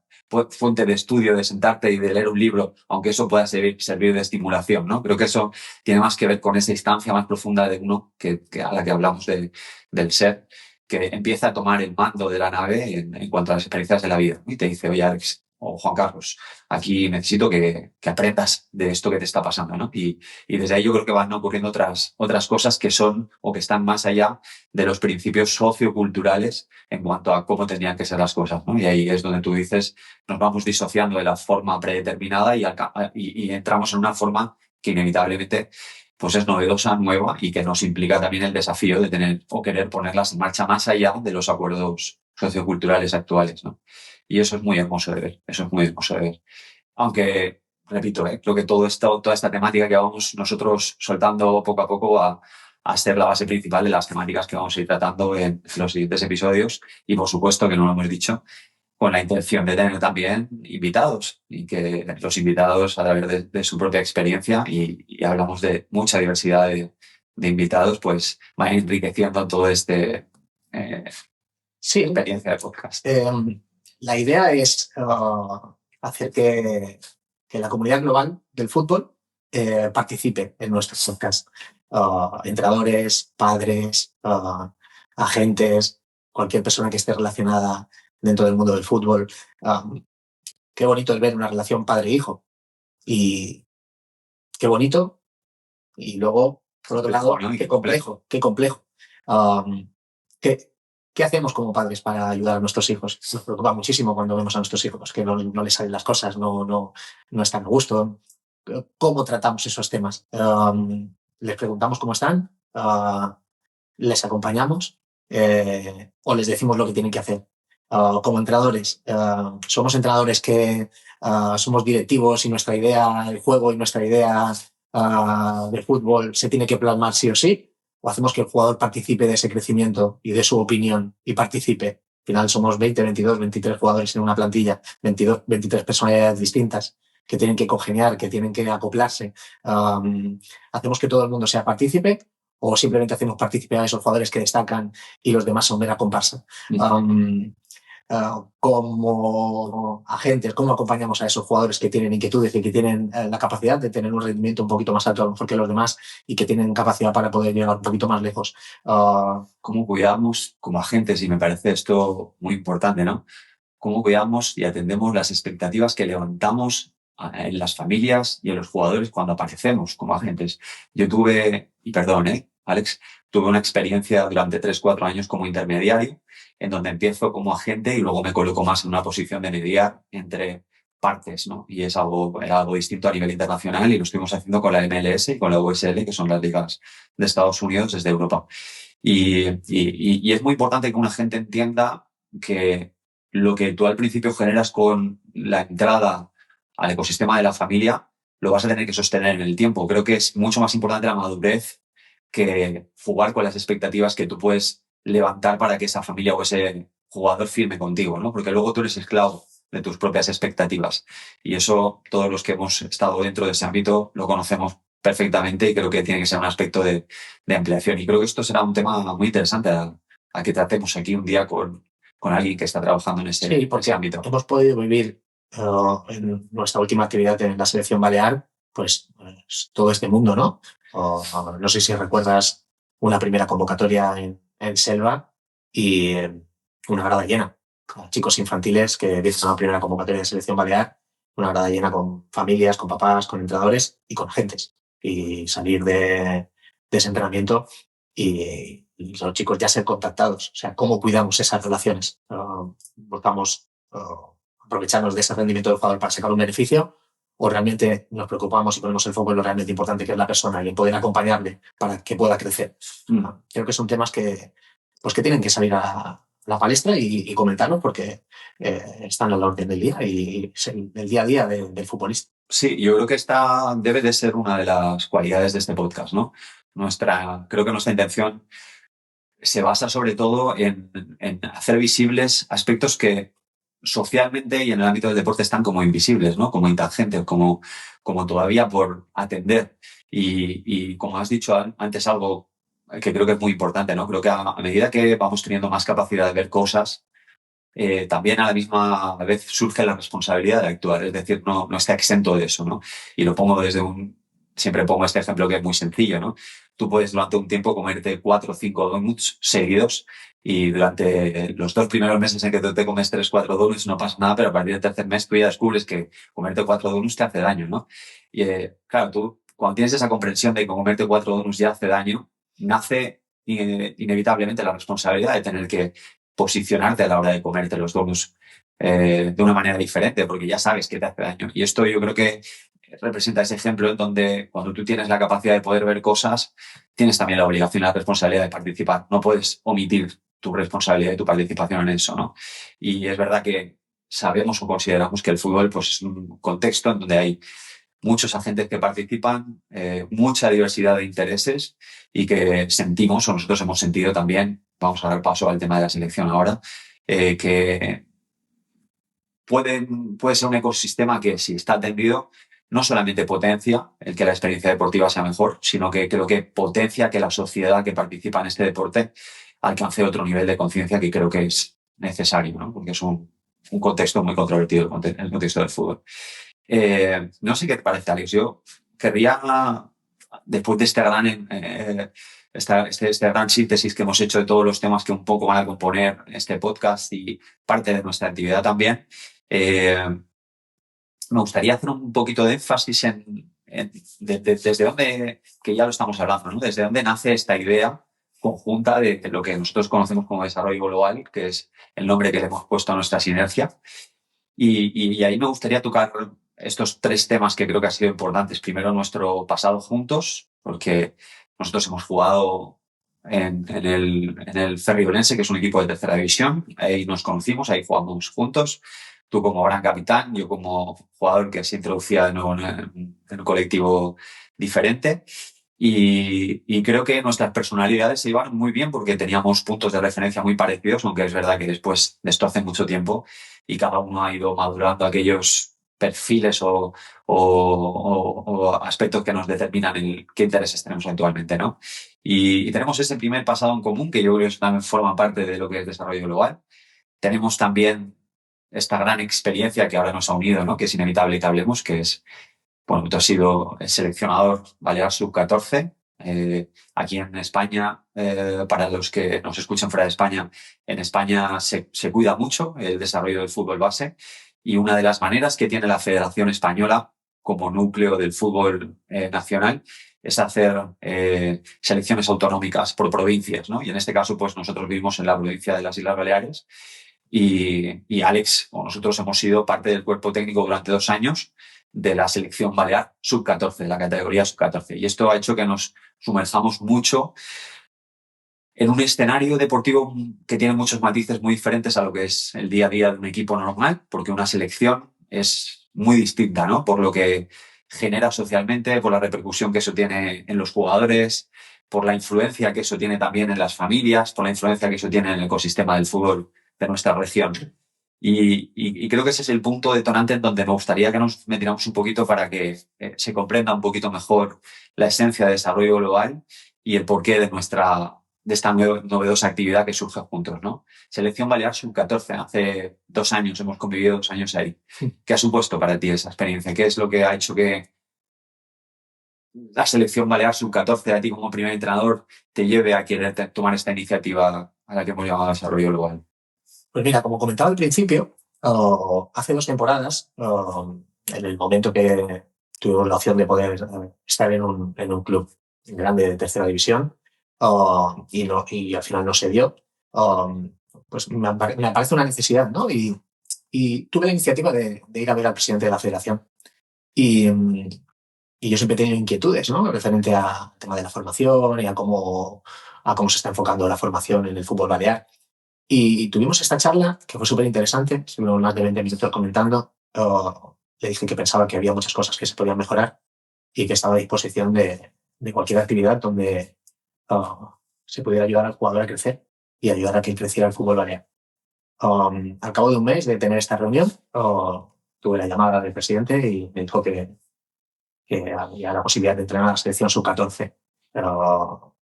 fuente de estudio, de sentarte y de leer un libro, aunque eso pueda servir de estimulación, ¿no? Creo que eso tiene más que ver con esa instancia más profunda de uno que a la que hablamos del ser, que empieza a tomar el mando de la nave en cuanto a las experiencias de la vida, ¿no? Y te dice, oye, Alex o Juan Carlos, aquí necesito que aprendas de esto que te está pasando, ¿no? Y desde ahí yo creo que van ocurriendo otras cosas que son o que están más allá de los principios socioculturales en cuanto a cómo tendrían que ser las cosas, ¿no? Y ahí es donde tú dices, nos vamos disociando de la forma predeterminada y entramos en una forma que inevitablemente pues es novedosa, nueva y que nos implica también el desafío de tener o querer ponerlas en marcha más allá de los acuerdos socioculturales actuales, ¿no? Y eso es muy hermoso de ver, eso es muy hermoso de ver. Aunque, repito, creo que toda esta temática que vamos nosotros soltando poco a poco a ser la base principal de las temáticas que vamos a ir tratando en los siguientes episodios. Y por supuesto que no lo hemos dicho, con la intención de tener también invitados y que los invitados a través de su propia experiencia y hablamos de mucha diversidad de invitados, pues vayan enriqueciendo todo eh, Sí, experiencia de podcast. La idea es hacer que la comunidad global del fútbol participe en nuestros podcasts. Entrenadores, padres, agentes, cualquier persona que esté relacionada dentro del mundo del fútbol. Qué bonito es ver una relación padre-hijo. Y qué bonito. Y luego, por otro lado, ¿no? qué complejo, qué complejo. ¿Qué, ¿Qué hacemos como padres para ayudar a nuestros hijos? Nos preocupa muchísimo cuando vemos a nuestros hijos que no les salen las cosas, no están a gusto. ¿Cómo tratamos esos temas? ¿Les preguntamos cómo están? ¿Les acompañamos? ¿O les decimos lo que tienen que hacer? Como entrenadores, somos entrenadores que somos directivos y nuestra idea del juego y nuestra idea de fútbol se tiene que plasmar sí o sí, o hacemos que el jugador participe de ese crecimiento y de su opinión y participe. Al final somos 20, 22, 23 jugadores en una plantilla, 22, 23 personalidades distintas que tienen que congeniar, que tienen que acoplarse. Hacemos que todo el mundo sea partícipe o simplemente hacemos participar a esos jugadores que destacan y los demás son mera comparsa. Como agentes, cómo acompañamos a esos jugadores que tienen inquietudes y que tienen la capacidad de tener un rendimiento un poquito más alto a lo mejor que los demás y que tienen capacidad para poder llegar un poquito más lejos. ¿Cómo cuidamos como agentes? Y me parece esto muy importante, ¿no? ¿Cómo cuidamos y atendemos las expectativas que levantamos en las familias y en los jugadores cuando aparecemos como agentes? Yo tuve, y perdón, Alex, tuve una experiencia durante 3, 4 años como intermediario, en donde empiezo como agente y luego me coloco más en una posición de mediar entre partes, ¿no? Y era algo distinto a nivel internacional y lo estuvimos haciendo con la MLS y con la USL, que son las ligas de Estados Unidos desde Europa. Y es muy importante que una gente entienda que lo que tú al principio generas con la entrada al ecosistema de la familia, lo vas a tener que sostener en el tiempo. Creo que es mucho más importante la madurez que jugar con las expectativas que tú puedes levantar para que esa familia o ese jugador firme contigo, ¿no? Porque luego tú eres esclavo de tus propias expectativas. Y eso, todos los que hemos estado dentro de ese ámbito lo conocemos perfectamente y creo que tiene que ser un aspecto de ampliación. Y creo que esto será un tema muy interesante a que tratemos aquí un día con alguien que está trabajando en Sí, porque ese ámbito. hemos podido vivir en nuestra última actividad en la selección balear, pues todo este mundo, ¿no? No sé si recuerdas una primera convocatoria en Selva y una grada llena. Chicos infantiles que empiezan la primera convocatoria de selección balear, una grada llena con familias, con papás, con entrenadores y con agentes. Y salir de ese entrenamiento y los chicos ya ser contactados. O sea, cómo cuidamos esas relaciones. Buscamos aprovecharnos de ese rendimiento del jugador para sacar un beneficio o realmente nos preocupamos y ponemos el foco en lo realmente importante, que es la persona, y en poder acompañarle para que pueda crecer. Creo que son temas que tienen que salir a la palestra y comentarlos porque están a la orden del día y es el día a día del futbolista. Sí, yo creo que esta debe de ser una de las cualidades de este podcast, ¿no? Creo que nuestra intención se basa sobre todo en hacer visibles aspectos que socialmente y en el ámbito del deporte están como invisibles, ¿no? Como intangentes, como todavía por atender. Y como has dicho antes, algo que creo que es muy importante, ¿no? Creo que a medida que vamos teniendo más capacidad de ver cosas, también a la misma vez surge la responsabilidad de actuar, es decir, no está exento de eso, ¿no? Y lo pongo siempre pongo este ejemplo que es muy sencillo, ¿no? Tú puedes durante un tiempo comerte 4 o 5 donuts seguidos y durante los 2 primeros meses en que tú te comes 3 4 donuts no pasa nada, pero a partir del tercer mes tú ya descubres que comerte 4 donuts te hace daño, ¿no? Y claro, tú cuando tienes esa comprensión de que comerte 4 donuts ya hace daño, nace inevitablemente la responsabilidad de tener que posicionarte a la hora de comerte los donuts de una manera diferente, porque ya sabes que te hace daño. Y esto yo creo que representa ese ejemplo en donde cuando tú tienes la capacidad de poder ver cosas, tienes también la obligación y la responsabilidad de participar. No puedes omitir tu responsabilidad y tu participación en eso, ¿no? Y es verdad que sabemos o consideramos que el fútbol pues, es un contexto en donde hay muchos agentes que participan, mucha diversidad de intereses y que sentimos, o nosotros hemos sentido también, vamos a dar paso al tema de la selección ahora, que puede ser un ecosistema que si está atendido no solamente potencia el que la experiencia deportiva sea mejor, sino que creo que potencia que la sociedad que participa en este deporte alcance otro nivel de conciencia que creo que es necesario, ¿no? Porque es un contexto muy controvertido el contexto del fútbol. No sé qué te parece, Alex. Yo querría, después de este gran síntesis que hemos hecho de todos los temas que un poco van a componer este podcast y parte de nuestra actividad también, me gustaría hacer un poquito de énfasis desde dónde, que ya lo estamos hablando, ¿no? Desde dónde nace esta idea conjunta de lo que nosotros conocemos como desarrollo global, que es el nombre que le hemos puesto a nuestra sinergia. Y ahí me gustaría tocar estos 3 temas que creo que han sido importantes. Primero, nuestro pasado juntos, porque nosotros hemos jugado en el Ferriolense, que es un equipo de tercera división. Ahí nos conocimos, ahí jugamos juntos. Tú como gran capitán, yo como jugador que se introducía de nuevo en un colectivo diferente. Y creo que nuestras personalidades se iban muy bien porque teníamos puntos de referencia muy parecidos, aunque es verdad que después de esto hace mucho tiempo y cada uno ha ido madurando aquellos perfiles o aspectos que nos determinan qué intereses tenemos actualmente, ¿no? Y tenemos ese primer pasado en común que yo creo que también forma parte de lo que es desarrollo global. Tenemos también esta gran experiencia que ahora nos ha unido, ¿no? Que es inevitable que hablemos, que es, bueno, tú has sido el seleccionador Balear Sub-14. Aquí en España, para los que nos escuchan fuera de España, en España se cuida mucho el desarrollo del fútbol base y una de las maneras que tiene la Federación Española como núcleo del fútbol nacional es hacer selecciones autonómicas por provincias, ¿no? Y en este caso, pues nosotros vivimos en la provincia de las Islas Baleares y Alex o nosotros hemos sido parte del cuerpo técnico durante 2 años de la selección balear sub-14, de la categoría sub-14. Y esto ha hecho que nos sumerjamos mucho en un escenario deportivo que tiene muchos matices muy diferentes a lo que es el día a día de un equipo normal, porque una selección es muy distinta, ¿no? Por lo que genera socialmente, por la repercusión que eso tiene en los jugadores, por la influencia que eso tiene también en las familias, por la influencia que eso tiene en el ecosistema del fútbol de nuestra región. Y creo que ese es el punto detonante en donde me gustaría que nos metiéramos un poquito para que se comprenda un poquito mejor la esencia de desarrollo global y el porqué de esta novedosa actividad que surge juntos, ¿no? Selección Balear Sub-14, hace 2 años, hemos convivido 2 años ahí. ¿Qué ha supuesto para ti esa experiencia? ¿Qué es lo que ha hecho que la Selección Balear Sub-14 a ti como primer entrenador te lleve a querer tomar esta iniciativa a la que hemos llamado desarrollo global? Pues mira, como comentaba al principio, hace 2 temporadas, en el momento que tuvimos la opción de poder estar en un club grande de tercera división y al final no se dio, pues me parece una necesidad, ¿no? Y tuve la iniciativa de ir a ver al presidente de la federación. Y yo siempre he tenido inquietudes, ¿no? Referente al tema de la formación y a cómo se está enfocando la formación en el fútbol balear. Y tuvimos esta charla que fue súper interesante, estuvimos más de 20 minutos comentando. Le dije que pensaba que había muchas cosas que se podían mejorar y que estaba a disposición de cualquier actividad donde se pudiera ayudar al jugador a crecer y ayudar a que creciera el fútbol balear. Al cabo de un mes de tener esta reunión, tuve la llamada del presidente y me dijo que había la posibilidad de entrenar a la selección sub-14. Pero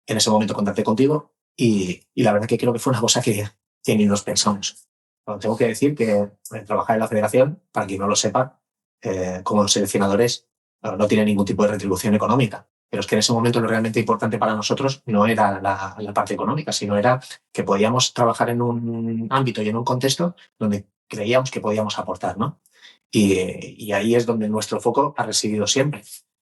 en ese momento contacté contigo y la verdad que creo que fue una cosa que ni nos pensamos. Pero tengo que decir que trabajar en la federación, para quien no lo sepa, como los seleccionadores, no tiene ningún tipo de retribución económica. Pero es que en ese momento lo realmente importante para nosotros no era la parte económica, sino era que podíamos trabajar en un ámbito y en un contexto donde creíamos que podíamos aportar, ¿no? Y ahí es donde nuestro foco ha residido siempre.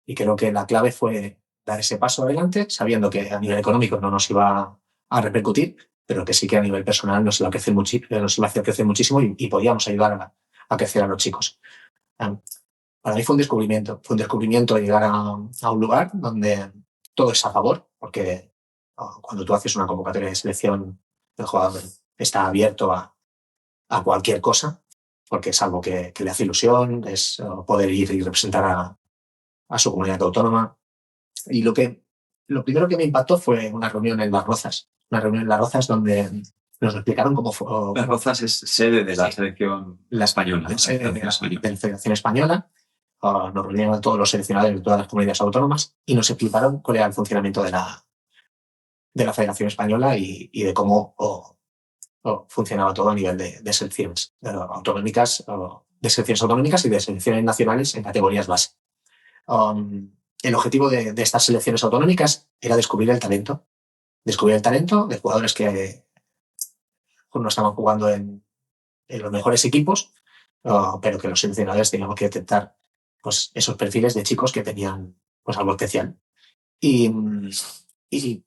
Y creo que la clave fue dar ese paso adelante, sabiendo que a nivel económico no nos iba a repercutir, pero que sí que a nivel personal nos iba a hacer crecer muchísimo y podíamos ayudar a crecer a los chicos. Para mí fue un descubrimiento llegar a un lugar donde todo es a favor, porque cuando tú haces una convocatoria de selección, el jugador está abierto a cualquier cosa, porque es algo que le hace ilusión, es poder ir y representar a su comunidad autónoma. Y lo primero que me impactó fue una reunión en Las Rozas donde nos explicaron cómo fue. Las Rozas es sede de la selección española. La sede de la Federación Española. Nos reunieron a todos los seleccionadores de todas las comunidades autónomas y nos explicaron cuál era el funcionamiento de la Federación Española y de cómo funcionaba todo a nivel de selecciones autonómicas, de selecciones autonómicas y de selecciones nacionales en categorías base. El objetivo de estas selecciones autonómicas era descubrir el talento de jugadores que no estaban jugando en los mejores equipos, pero que los seleccionadores teníamos que detectar pues, esos perfiles de chicos que tenían pues, algo especial y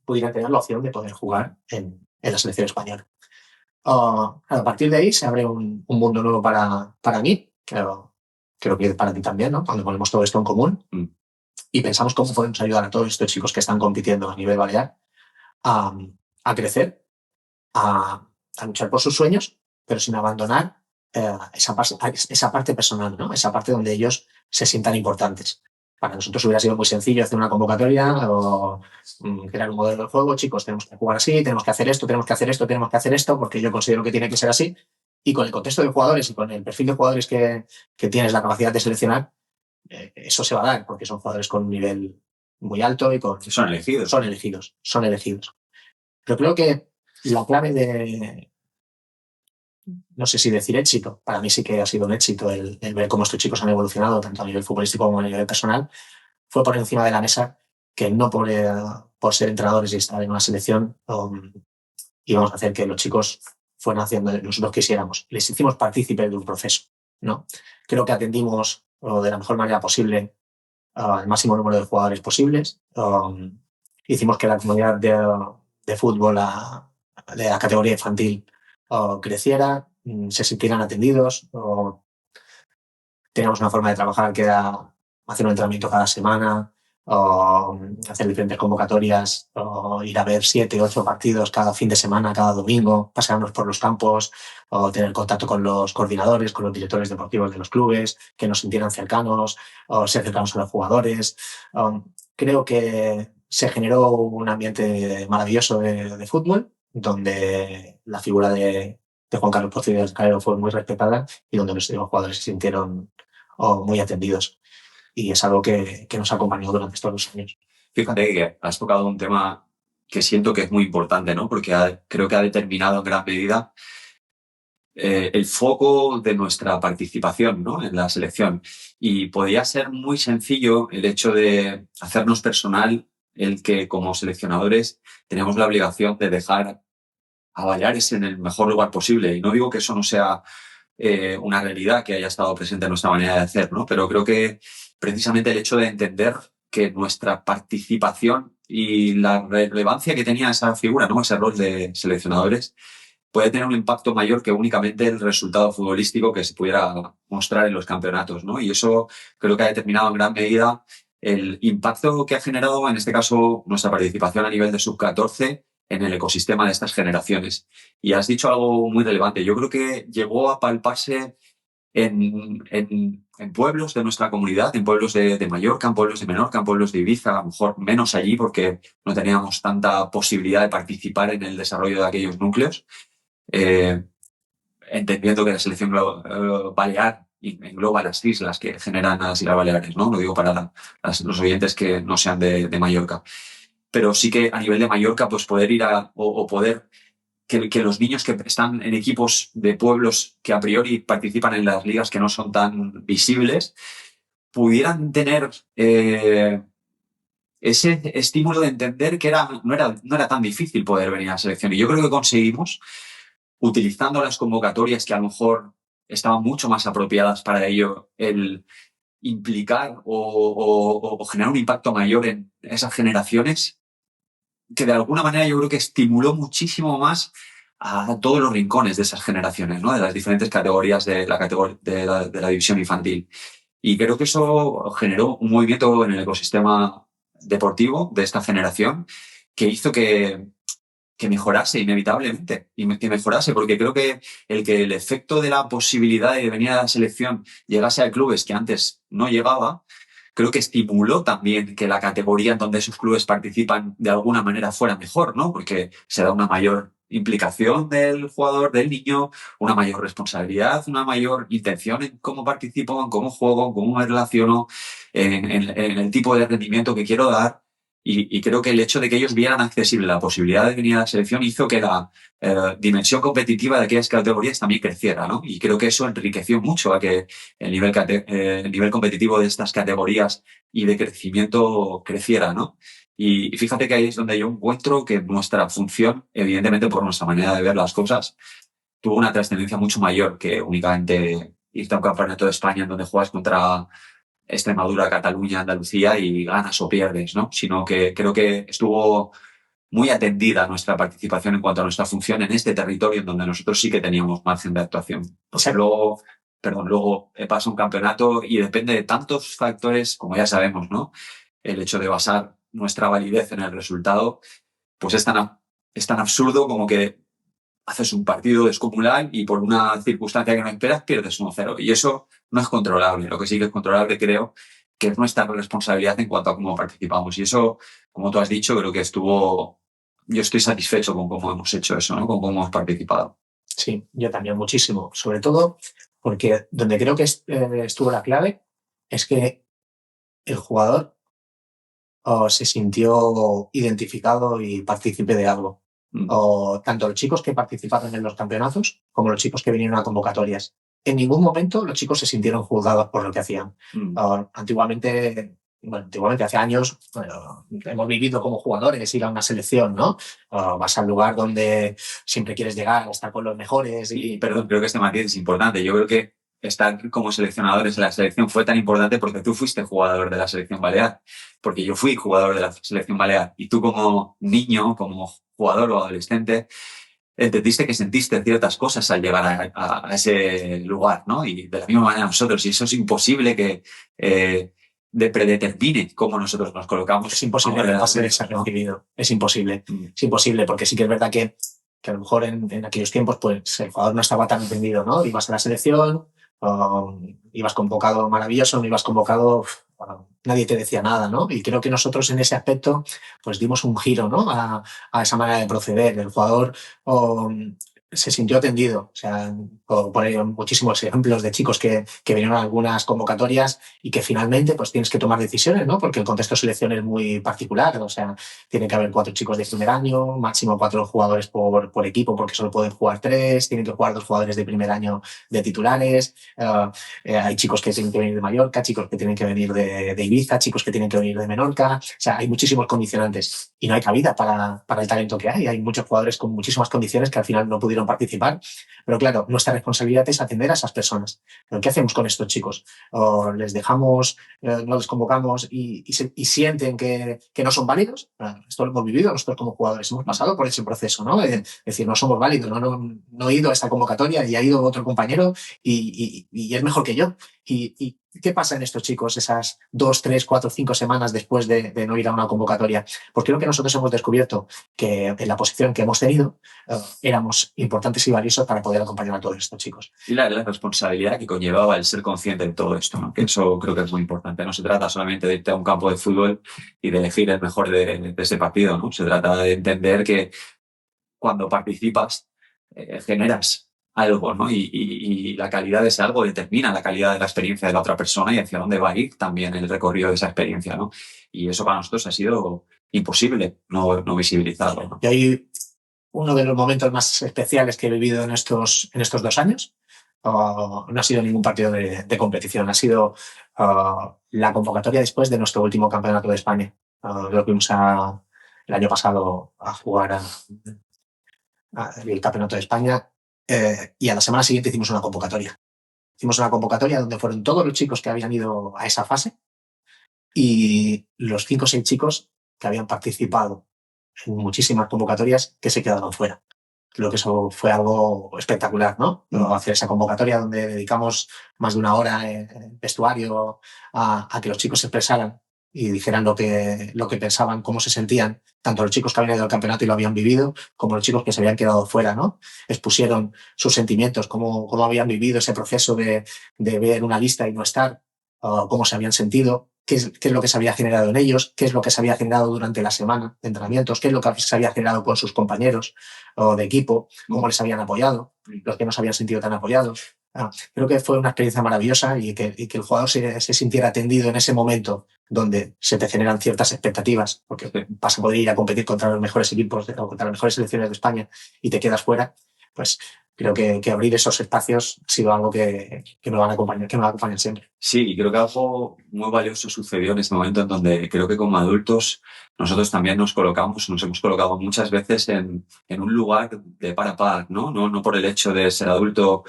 pudieran tener la opción de poder jugar en la selección española. A partir de ahí se abre un mundo nuevo para mí, creo que para ti también, ¿no? Cuando ponemos todo esto en común y pensamos cómo podemos ayudar a todos estos chicos que están compitiendo a nivel balear a crecer, a luchar por sus sueños, pero sin abandonar esa parte personal, ¿no? Esa parte donde ellos se sientan importantes. Para nosotros hubiera sido muy sencillo hacer una convocatoria o crear un modelo de juego. Chicos, tenemos que jugar así, tenemos que hacer esto, tenemos que hacer esto, tenemos que hacer esto, porque yo considero que tiene que ser así. Y con el contexto de jugadores y con el perfil de jugadores que tienes la capacidad de seleccionar, eso se va a dar, porque son jugadores con un nivel muy alto y son elegidos. Son elegidos. Pero creo que la clave no sé si decir éxito, para mí sí que ha sido un éxito el ver cómo estos chicos han evolucionado, tanto a nivel futbolístico como a nivel personal, fue por encima de la mesa que no por ser entrenadores y estar en una selección íbamos a hacer que los chicos fueran haciendo lo que nosotros quisiéramos. Les hicimos partícipes de un proceso, ¿no? Creo que atendimos de la mejor manera posible al máximo número de jugadores posibles. Hicimos que la comunidad de fútbol de la categoría infantil creciera, se sintieran atendidos. Teníamos una forma de trabajar que era hacer un entrenamiento cada semana, hacer diferentes convocatorias, ir a ver 7, 8 partidos cada fin de semana, cada domingo, pasearnos por los campos, tener contacto con los coordinadores, con los directores deportivos de los clubes, que nos sintieran cercanos, ser cercanos a los jugadores. Creo que se generó un ambiente maravilloso de fútbol, donde la figura de Juan Carlos Pozo y del Calero fue muy respetada y donde los jugadores se sintieron muy atendidos. Y es algo que nos ha acompañado durante estos 2 años. Fíjate que has tocado un tema que siento que es muy importante, ¿no? Porque creo que ha determinado en gran medida el foco de nuestra participación, ¿no? En la selección. Y podría ser muy sencillo el hecho de hacernos personal el que como seleccionadores tenemos la obligación de dejar a Baleares en el mejor lugar posible. Y no digo que eso no sea una realidad que haya estado presente en nuestra manera de hacer, ¿no? Pero creo que precisamente el hecho de entender que nuestra participación y la relevancia que tenía esa figura, ¿no? Ese rol de seleccionadores, puede tener un impacto mayor que únicamente el resultado futbolístico que se pudiera mostrar en los campeonatos, ¿no? Y eso creo que ha determinado en gran medida el impacto que ha generado, en este caso, nuestra participación a nivel de sub-14 en el ecosistema de estas generaciones. Y has dicho algo muy relevante. Yo creo que llegó a palparse en pueblos de nuestra comunidad, en pueblos de Mallorca, en pueblos de Menorca, en pueblos de Ibiza, a lo mejor menos allí porque no teníamos tanta posibilidad de participar en el desarrollo de aquellos núcleos, eh, entendiendo que la selección balear engloba las islas que generan las Islas Baleares, ¿no? Lo digo para los oyentes que no sean de Mallorca. Pero sí que a nivel de Mallorca, pues poder ir o poder que los niños que están en equipos de pueblos que a priori participan en las ligas que no son tan visibles, pudieran tener ese estímulo de entender que no era tan difícil poder venir a la selección. Y yo creo que conseguimos, utilizando las convocatorias que a lo mejor estaban mucho más apropiadas para ello, el implicar o generar un impacto mayor en esas generaciones, que de alguna manera yo creo que estimuló muchísimo más a todos los rincones de esas generaciones, ¿no? De las diferentes categorías de la división infantil. Y creo que eso generó un movimiento en el ecosistema deportivo de esta generación que hizo que mejorase inevitablemente, y que mejorase, porque creo que el efecto de la posibilidad de venir a la selección llegase a clubes que antes no llegaba, creo que estimuló también que la categoría en donde esos clubes participan de alguna manera fuera mejor, ¿no? Porque se da una mayor implicación del jugador, del niño, una mayor responsabilidad, una mayor intención en cómo participo, en cómo juego, en cómo me relaciono, en el tipo de rendimiento que quiero dar. Y creo que el hecho de que ellos vieran accesible la posibilidad de venir a la selección hizo que la dimensión competitiva de aquellas categorías también creciera, ¿no? Y creo que eso enriqueció mucho a que el nivel competitivo de estas categorías y de crecimiento creciera, ¿no? Y fíjate que ahí es donde yo encuentro que nuestra función, evidentemente por nuestra manera de ver las cosas, tuvo una trascendencia mucho mayor que únicamente irte a un campeonato de España en donde juegas contra Extremadura, Cataluña, Andalucía y ganas o pierdes, ¿no? Sino que creo que estuvo muy atendida nuestra participación en cuanto a nuestra función en este territorio en donde nosotros sí que teníamos margen de actuación. O sea, luego pasa un campeonato y depende de tantos factores, como ya sabemos, ¿no? El hecho de basar nuestra validez en el resultado, pues es tan absurdo como que haces un partido descomunal y por una circunstancia que no esperas pierdes 1-0. Y eso no es controlable. Lo que sí que es controlable, creo, que es nuestra responsabilidad en cuanto a cómo participamos. Y eso, como tú has dicho, creo que yo estoy satisfecho con cómo hemos hecho eso, ¿no? Con cómo hemos participado. Sí, yo también muchísimo. Sobre todo porque donde creo que estuvo la clave es que el jugador se sintió identificado y partícipe de algo. O tanto los chicos que participaron en los campeonatos como los chicos que vinieron a convocatorias. En ningún momento los chicos se sintieron juzgados por lo que hacían. Antiguamente, hace años, hemos vivido como jugadores ir a una selección, ¿no? Vas al lugar donde siempre quieres llegar, estar con los mejores. Perdón, creo que este matiz es importante. Yo creo que estar como seleccionadores en la selección fue tan importante porque tú fuiste jugador de la selección balear, porque yo fui jugador de la selección balear y tú como niño, como jugador o adolescente, entendiste que sentiste ciertas cosas al llegar a ese lugar, ¿no? Y de la misma manera nosotros, y eso es imposible que predetermine cómo nosotros nos colocamos. Es imposible que pase desapercibido. Es imposible. Es imposible, porque sí que es verdad que a lo mejor en aquellos tiempos pues el jugador no estaba tan entendido, ¿no? Ibas a la selección, ibas convocado maravilloso, no ibas convocado, bueno, nadie te decía nada, ¿no? Y creo que nosotros en ese aspecto pues dimos un giro, ¿no? A esa manera de proceder. El jugador se sintió atendido. O sea, por muchísimos ejemplos de chicos que vinieron a algunas convocatorias y que finalmente pues tienes que tomar decisiones, ¿no? Porque el contexto de selección es muy particular. O sea, tiene que haber 4 chicos de primer año, máximo 4 jugadores por equipo, porque solo pueden jugar 3, tienen que jugar 2 jugadores de primer año de titulares. Hay chicos que tienen que venir de Mallorca, chicos que tienen que venir de Ibiza, chicos que tienen que venir de Menorca. O sea, hay muchísimos condicionantes y no hay cabida para el talento que hay. Hay muchos jugadores con muchísimas condiciones que al final no pudieron pudieron participar. Pero claro, nuestra responsabilidad es atender a esas personas. ¿Pero qué hacemos con estos chicos? ¿O les dejamos, no les convocamos y sienten que no son válidos? Esto lo hemos vivido nosotros como jugadores, hemos pasado por ese proceso, ¿no? Es decir, no somos válidos, no he ido a esta convocatoria y ha ido otro compañero y es mejor que yo. ¿Y qué pasa en estos chicos esas 2, 3, 4, 5 semanas después de no ir a una convocatoria? Pues creo que nosotros hemos descubierto que en la posición que hemos tenido éramos importantes y valiosos para poder acompañar a todos estos chicos. Y la responsabilidad que conllevaba el ser consciente de todo esto, ¿no? Que eso creo que es muy importante. No se trata solamente de irte a un campo de fútbol y de elegir el mejor de ese partido, ¿no? Se trata de entender que cuando participas generas algo, ¿no? Y la calidad de ese algo determina la calidad de la experiencia de la otra persona y hacia dónde va a ir también el recorrido de esa experiencia, ¿no? Y eso para nosotros ha sido imposible no visibilizarlo, ¿no? Y ahí uno de los momentos más especiales que he vivido en estos 2 años no ha sido ningún partido de competición, ha sido la convocatoria después de nuestro último campeonato de España. Lo fuimos el año pasado a jugar el campeonato de España y a la semana siguiente hicimos una convocatoria. Hicimos una convocatoria donde fueron todos los chicos que habían ido a esa fase y los 5 o 6 chicos que habían participado en muchísimas convocatorias que se quedaron fuera. Creo que eso fue algo espectacular, ¿no? Hacer esa convocatoria donde dedicamos más de 1 hora en vestuario a que los chicos se expresaran y dijeran lo que pensaban, cómo se sentían, tanto los chicos que habían ido al campeonato y lo habían vivido, como los chicos que se habían quedado fuera, ¿no? Expusieron sus sentimientos, cómo habían vivido ese proceso de ver una lista y no estar, cómo se habían sentido, qué es lo que se había generado en ellos, qué es lo que se había generado durante la semana de entrenamientos, qué es lo que se había generado con sus compañeros o de equipo, cómo les habían apoyado, los que no se habían sentido tan apoyados. Creo que fue una experiencia maravillosa y que el jugador se sintiera atendido en ese momento donde se te generan ciertas expectativas, porque vas a poder ir a competir contra los mejores equipos o contra las mejores selecciones de España y te quedas fuera, pues creo que abrir esos espacios ha sido algo que me van a acompañar, que me va a acompañar siempre. Sí, y creo que algo muy valioso sucedió en este momento en donde creo que como adultos nosotros también nos hemos colocado muchas veces en un lugar de par a par, ¿no? No por el hecho de ser adulto,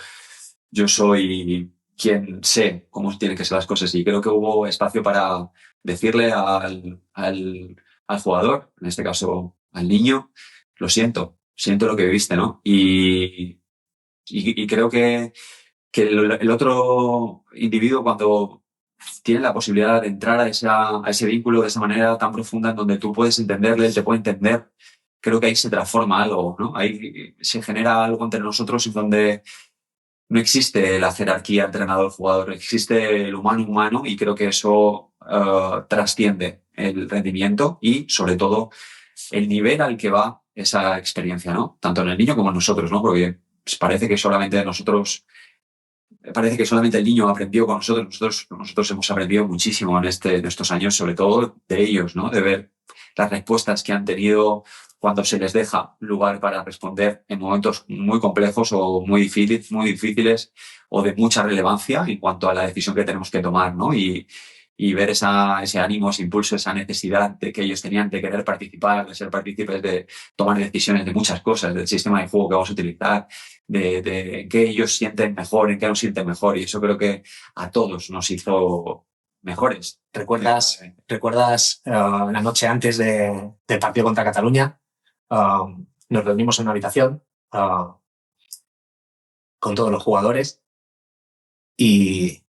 yo soy quien sé cómo tienen que ser las cosas y creo que hubo espacio para decirle al jugador, en este caso al niño, lo siento lo que viviste, ¿no? Y creo que el otro individuo cuando tiene la posibilidad de entrar a ese vínculo de esa manera tan profunda en donde tú puedes entenderle, él te puede entender, creo que ahí se transforma algo, ¿no? Ahí se genera algo entre nosotros en donde no existe la jerarquía entrenador-jugador, existe el humano y creo que eso trasciende el rendimiento y sobre todo el nivel al que va esa experiencia, ¿no? Tanto en el niño como en nosotros, ¿no? Porque parece que solamente el niño aprendió con nosotros. Nosotros hemos aprendido muchísimo en estos años, sobre todo de ellos, ¿no? De ver las respuestas que han tenido cuando se les deja lugar para responder en momentos muy complejos o muy difíciles o de mucha relevancia en cuanto a la decisión que tenemos que tomar, ¿no? Y ver ese ánimo, ese impulso, esa necesidad de que ellos tenían de querer participar, de ser partícipes, de tomar decisiones de muchas cosas, del sistema de juego que vamos a utilizar, de en qué ellos sienten mejor, en qué nos sienten mejor. Y eso creo que a todos nos hizo mejores. ¿Recuerdas la noche antes del partido contra Cataluña? Nos reunimos en una habitación con todos los jugadores y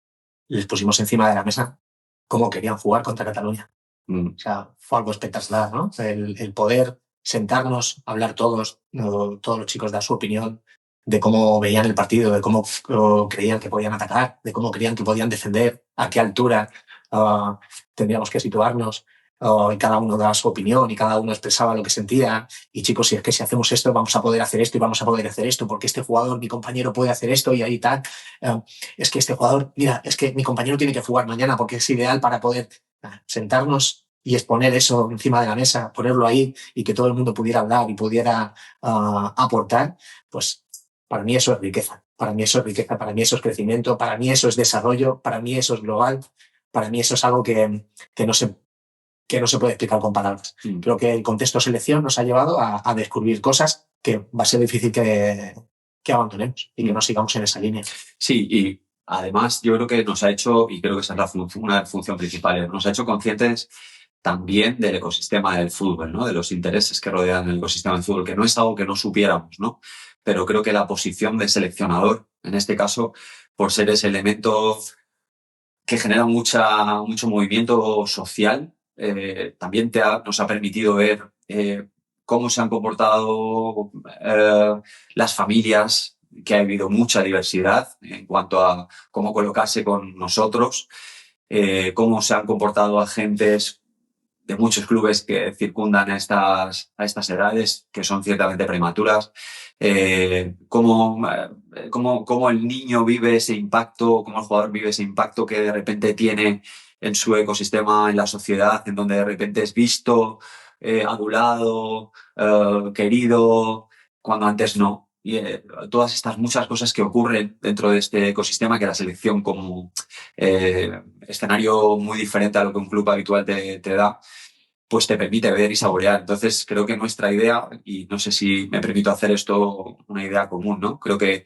les pusimos encima de la mesa cómo querían jugar contra Cataluña. O sea, fue algo espectacular, ¿no? El poder sentarnos, hablar todos los chicos dar su opinión de cómo veían el partido, de cómo creían que podían atacar, de cómo creían que podían defender, a qué altura tendríamos que situarnos. Y cada uno daba su opinión y cada uno expresaba lo que sentía. Y chicos, si es que si hacemos esto, vamos a poder hacer esto y vamos a poder hacer esto, porque este jugador, mi compañero, puede hacer esto y ahí tal. Es que este jugador, mira, es que mi compañero tiene que jugar mañana porque es ideal para poder sentarnos y exponer eso encima de la mesa, ponerlo ahí y que todo el mundo pudiera hablar y pudiera aportar. Pues para mí eso es riqueza. Para mí eso es riqueza, para mí eso es crecimiento, para mí eso es desarrollo, para mí eso es global, para mí eso es algo que no se puede explicar con palabras. Creo que el contexto selección nos ha llevado a descubrir cosas que va a ser difícil que abandonemos y que no sigamos en esa línea. Sí, y además yo creo que nos ha hecho, y creo que esa es una función principal, nos ha hecho conscientes también del ecosistema del fútbol, ¿no? De los intereses que rodean el ecosistema del fútbol, que no es algo que no supiéramos, ¿no? Pero creo que la posición de seleccionador, en este caso, por ser ese elemento que genera mucho movimiento social, también nos ha permitido ver cómo se han comportado las familias, que ha habido mucha diversidad en cuanto a cómo colocarse con nosotros, cómo se han comportado agentes de muchos clubes que circundan a estas edades, que son ciertamente prematuras, cómo el niño vive ese impacto, cómo el jugador vive ese impacto que de repente tiene en su ecosistema, en la sociedad, en donde de repente es visto, adulado, querido, cuando antes no. Y todas estas muchas cosas que ocurren dentro de este ecosistema, que la selección como escenario muy diferente a lo que un club habitual te da, pues te permite ver y saborear. Entonces, creo que nuestra idea, y no sé si me permito hacer esto una idea común, ¿no? Creo que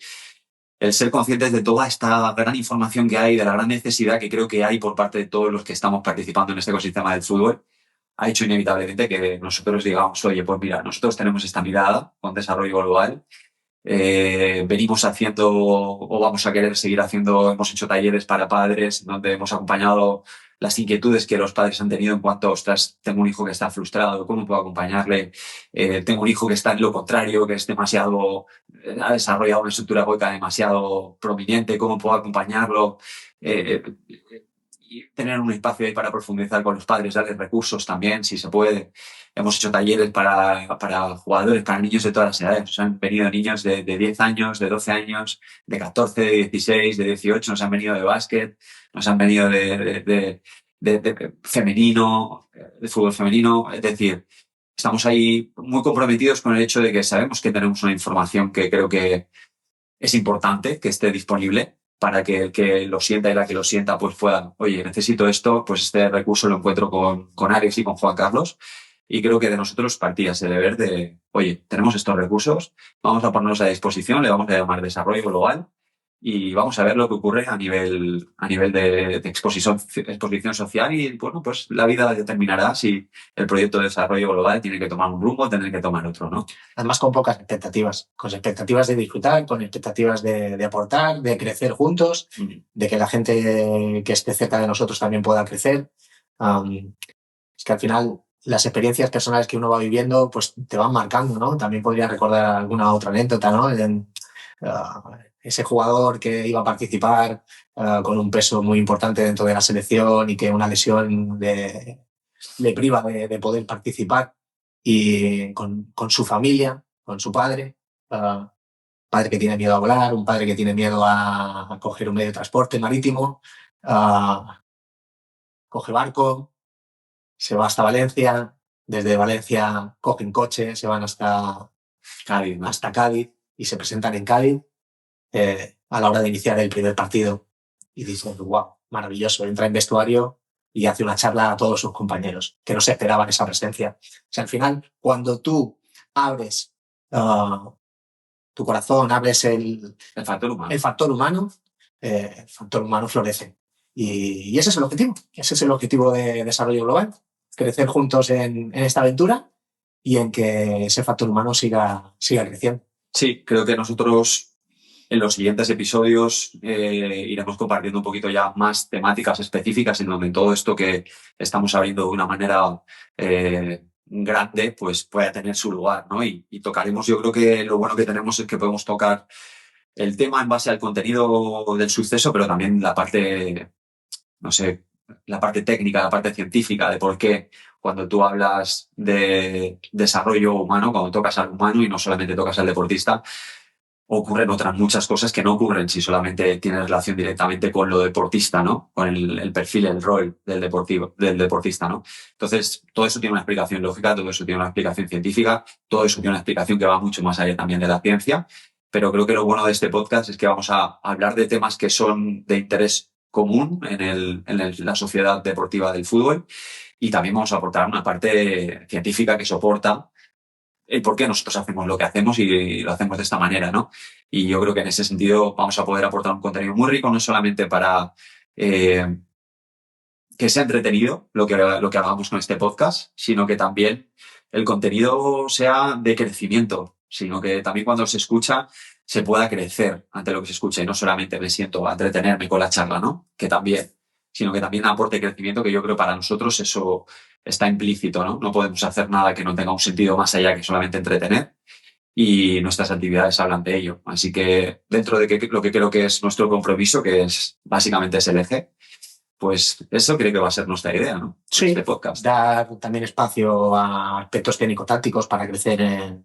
el ser conscientes de toda esta gran información que hay, de la gran necesidad que creo que hay por parte de todos los que estamos participando en este ecosistema del fútbol, ha hecho inevitablemente que nosotros digamos, oye, pues mira, nosotros tenemos esta mirada con desarrollo global. Venimos haciendo o vamos a querer seguir haciendo, hemos hecho talleres para padres donde hemos acompañado las inquietudes que los padres han tenido en cuanto, ostras, tengo un hijo que está frustrado, ¿cómo puedo acompañarle? Tengo un hijo que está en lo contrario, que es demasiado, ha desarrollado una estructura hueca demasiado prominente, ¿cómo puedo acompañarlo? Eh, y tener un espacio ahí para profundizar con los padres, darles recursos también, si se puede. Hemos hecho talleres para jugadores, para niños de todas las edades. Nos han venido niños de 10 años, de 12 años, de 14, de 16, de 18, nos han venido de básquet, nos han venido de femenino, de fútbol femenino. Es decir, estamos ahí muy comprometidos con el hecho de que sabemos que tenemos una información que creo que es importante que esté disponible para que el que lo sienta y la que lo sienta pues puedan, oye, necesito esto, pues este recurso lo encuentro con Alex y con Juan Carlos. Y creo que de nosotros partía ese deber de, oye, tenemos estos recursos, vamos a ponerlos a disposición, le vamos a llamar desarrollo global y vamos a ver lo que ocurre a nivel de exposición social y, bueno, pues la vida determinará si el proyecto de desarrollo global tiene que tomar un rumbo o tiene que tomar otro, ¿no? Además, con pocas expectativas, con expectativas de disfrutar, con expectativas de aportar, de crecer juntos, de que la gente que esté cerca de nosotros también pueda crecer. Es que al final las experiencias personales que uno va viviendo pues te van marcando, ¿no? También podría recordar alguna otra anécdota, ¿no? Ese jugador que iba a participar con un peso muy importante dentro de la selección y que una lesión le priva de poder participar y con su familia, con su padre, padre que tiene miedo a volar, un padre que tiene miedo a coger un medio de transporte marítimo, coge barco, se va hasta Valencia, desde Valencia cogen coche, se van Cádiz, ¿no? hasta Cádiz y se presentan en Cádiz a la hora de iniciar el primer partido y dicen, wow, maravilloso, entra en vestuario y hace una charla a todos sus compañeros que no se esperaban esa presencia. O sea, al final, cuando tú abres tu corazón, abres el factor humano, el factor humano florece. Y ese es el objetivo. Ese es el objetivo de desarrollo global. Crecer juntos en esta aventura y en que ese factor humano siga creciendo. Sí, creo que nosotros en los siguientes episodios iremos compartiendo un poquito ya más temáticas específicas en donde todo esto que estamos abriendo de una manera grande pues pueda tener su lugar, ¿no? Y tocaremos, yo creo que lo bueno que tenemos es que podemos tocar el tema en base al contenido del suceso, pero también la parte, no sé, la parte técnica, la parte científica de por qué cuando tú hablas de desarrollo humano, cuando tocas al humano y no solamente tocas al deportista, ocurren otras muchas cosas que no ocurren si solamente tienes relación directamente con lo deportista, ¿no? Con el perfil, el rol del deportista, ¿no? Entonces, todo eso tiene una explicación lógica, todo eso tiene una explicación científica, todo eso tiene una explicación que va mucho más allá también de la ciencia, pero creo que lo bueno de este podcast es que vamos a hablar de temas que son de interés común en la sociedad deportiva del fútbol y también vamos a aportar una parte científica que soporta el por qué nosotros hacemos lo que hacemos y lo hacemos de esta manera, ¿no? Y yo creo que en ese sentido vamos a poder aportar un contenido muy rico, no solamente para que sea entretenido lo que hagamos con este podcast, sino que también el contenido sea de crecimiento, sino que también cuando se escucha se pueda crecer ante lo que se escucha y no solamente me siento a entretenerme con la charla, ¿no? Que también, sino que también aporte crecimiento, que yo creo para nosotros eso está implícito, ¿no? No podemos hacer nada que no tenga un sentido más allá que solamente entretener y nuestras actividades hablan de ello. Así que dentro de lo que creo que es nuestro compromiso, que es básicamente es el eje, pues eso creo que va a ser nuestra idea, ¿no? Sí, Este podcast. dar también espacio a aspectos técnico-tácticos para crecer en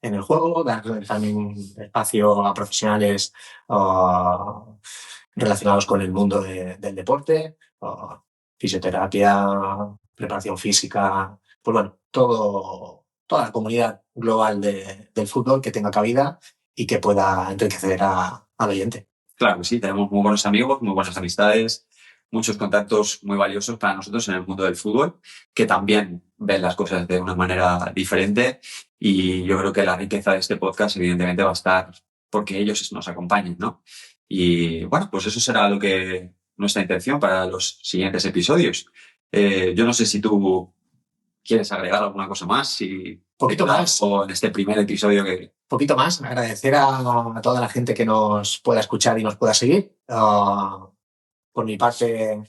el juego, dar también espacio a profesionales relacionados con el mundo del deporte, fisioterapia, preparación física, pues bueno, toda la comunidad global del fútbol que tenga cabida y que pueda enriquecer al oyente. Claro que sí, tenemos muy buenos amigos, muy buenas amistades, muchos contactos muy valiosos para nosotros en el mundo del fútbol, que también ven las cosas de una manera diferente y yo creo que la riqueza de este podcast evidentemente va a estar porque ellos nos acompañen, ¿no? Y bueno, pues eso será nuestra intención para los siguientes episodios. Yo no sé si tú quieres agregar alguna cosa más, si Poquito más. O en este primer episodio que... Poquito más, agradecer a toda la gente que nos pueda escuchar y nos pueda seguir. Por mi parte,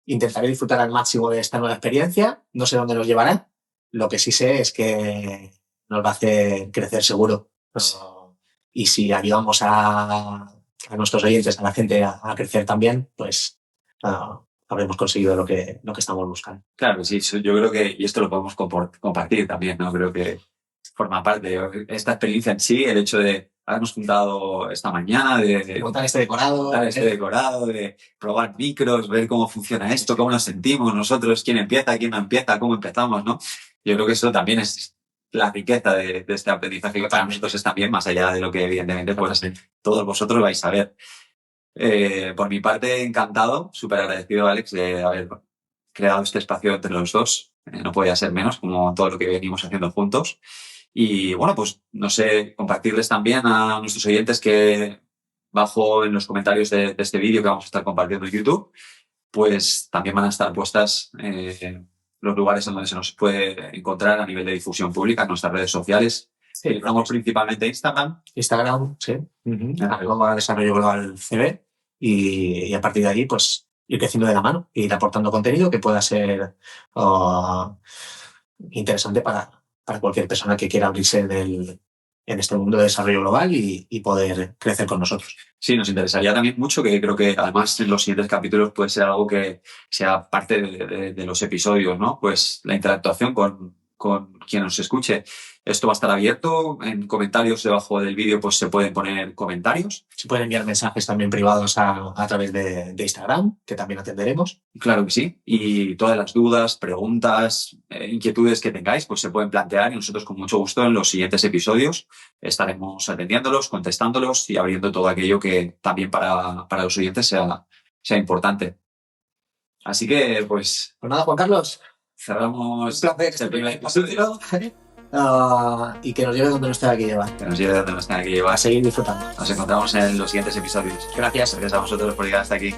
intentaré disfrutar al máximo de esta nueva experiencia. No sé dónde nos llevará. Lo que sí sé es que nos va a hacer crecer seguro. Y si ayudamos a nuestros oyentes, a la gente a crecer también, pues habremos conseguido lo que estamos buscando. Claro, sí, yo creo que, y esto lo podemos compartir también, ¿no? Creo que forma parte de esta experiencia en sí, el hecho de habernos juntado esta mañana, de montar este decorado, de probar micros, ver cómo funciona esto, cómo nos sentimos nosotros, quién empieza, quién no empieza, cómo empezamos, ¿no? Yo creo que eso también es la riqueza de este aprendizaje que para nosotros es también, más allá de lo que evidentemente pues todos vosotros vais a ver. Por mi parte, encantado, súper agradecido, Alex, de haber creado este espacio entre los dos. No podía ser menos, como todo lo que venimos haciendo juntos. Y bueno, pues no sé, compartirles también a nuestros oyentes que bajo en los comentarios de este vídeo que vamos a estar compartiendo en YouTube, pues también van a estar puestas los lugares en donde se nos puede encontrar a nivel de difusión pública en nuestras redes sociales. Sí, utilizamos principalmente Instagram. Instagram, sí. Arroba Desarrollo Global CB. Y a partir de ahí, pues ir creciendo de la mano, ir aportando contenido que pueda ser interesante para cualquier persona que quiera abrirse en este mundo de desarrollo global y poder crecer con nosotros. Sí, nos interesaría también mucho, que creo que además en los siguientes capítulos puede ser algo que sea parte de los episodios, ¿no? Pues la interactuación con quien nos escuche. Esto va a estar abierto. En comentarios debajo del vídeo pues se pueden poner comentarios. Se pueden enviar mensajes también privados a través de Instagram, que también atenderemos. Claro que sí. Y todas las dudas, preguntas, inquietudes que tengáis, pues se pueden plantear y nosotros con mucho gusto en los siguientes episodios estaremos atendiéndolos, contestándolos y abriendo todo aquello que también para los oyentes sea importante. Así que, pues nada, Juan Carlos. Cerramos el primer episodio y que nos lleve donde nos tenga que llevar. Que nos lleve donde nos tenga que llevar. A seguir disfrutando. Nos encontramos en los siguientes episodios. Gracias. Gracias a vosotros por llegar hasta aquí.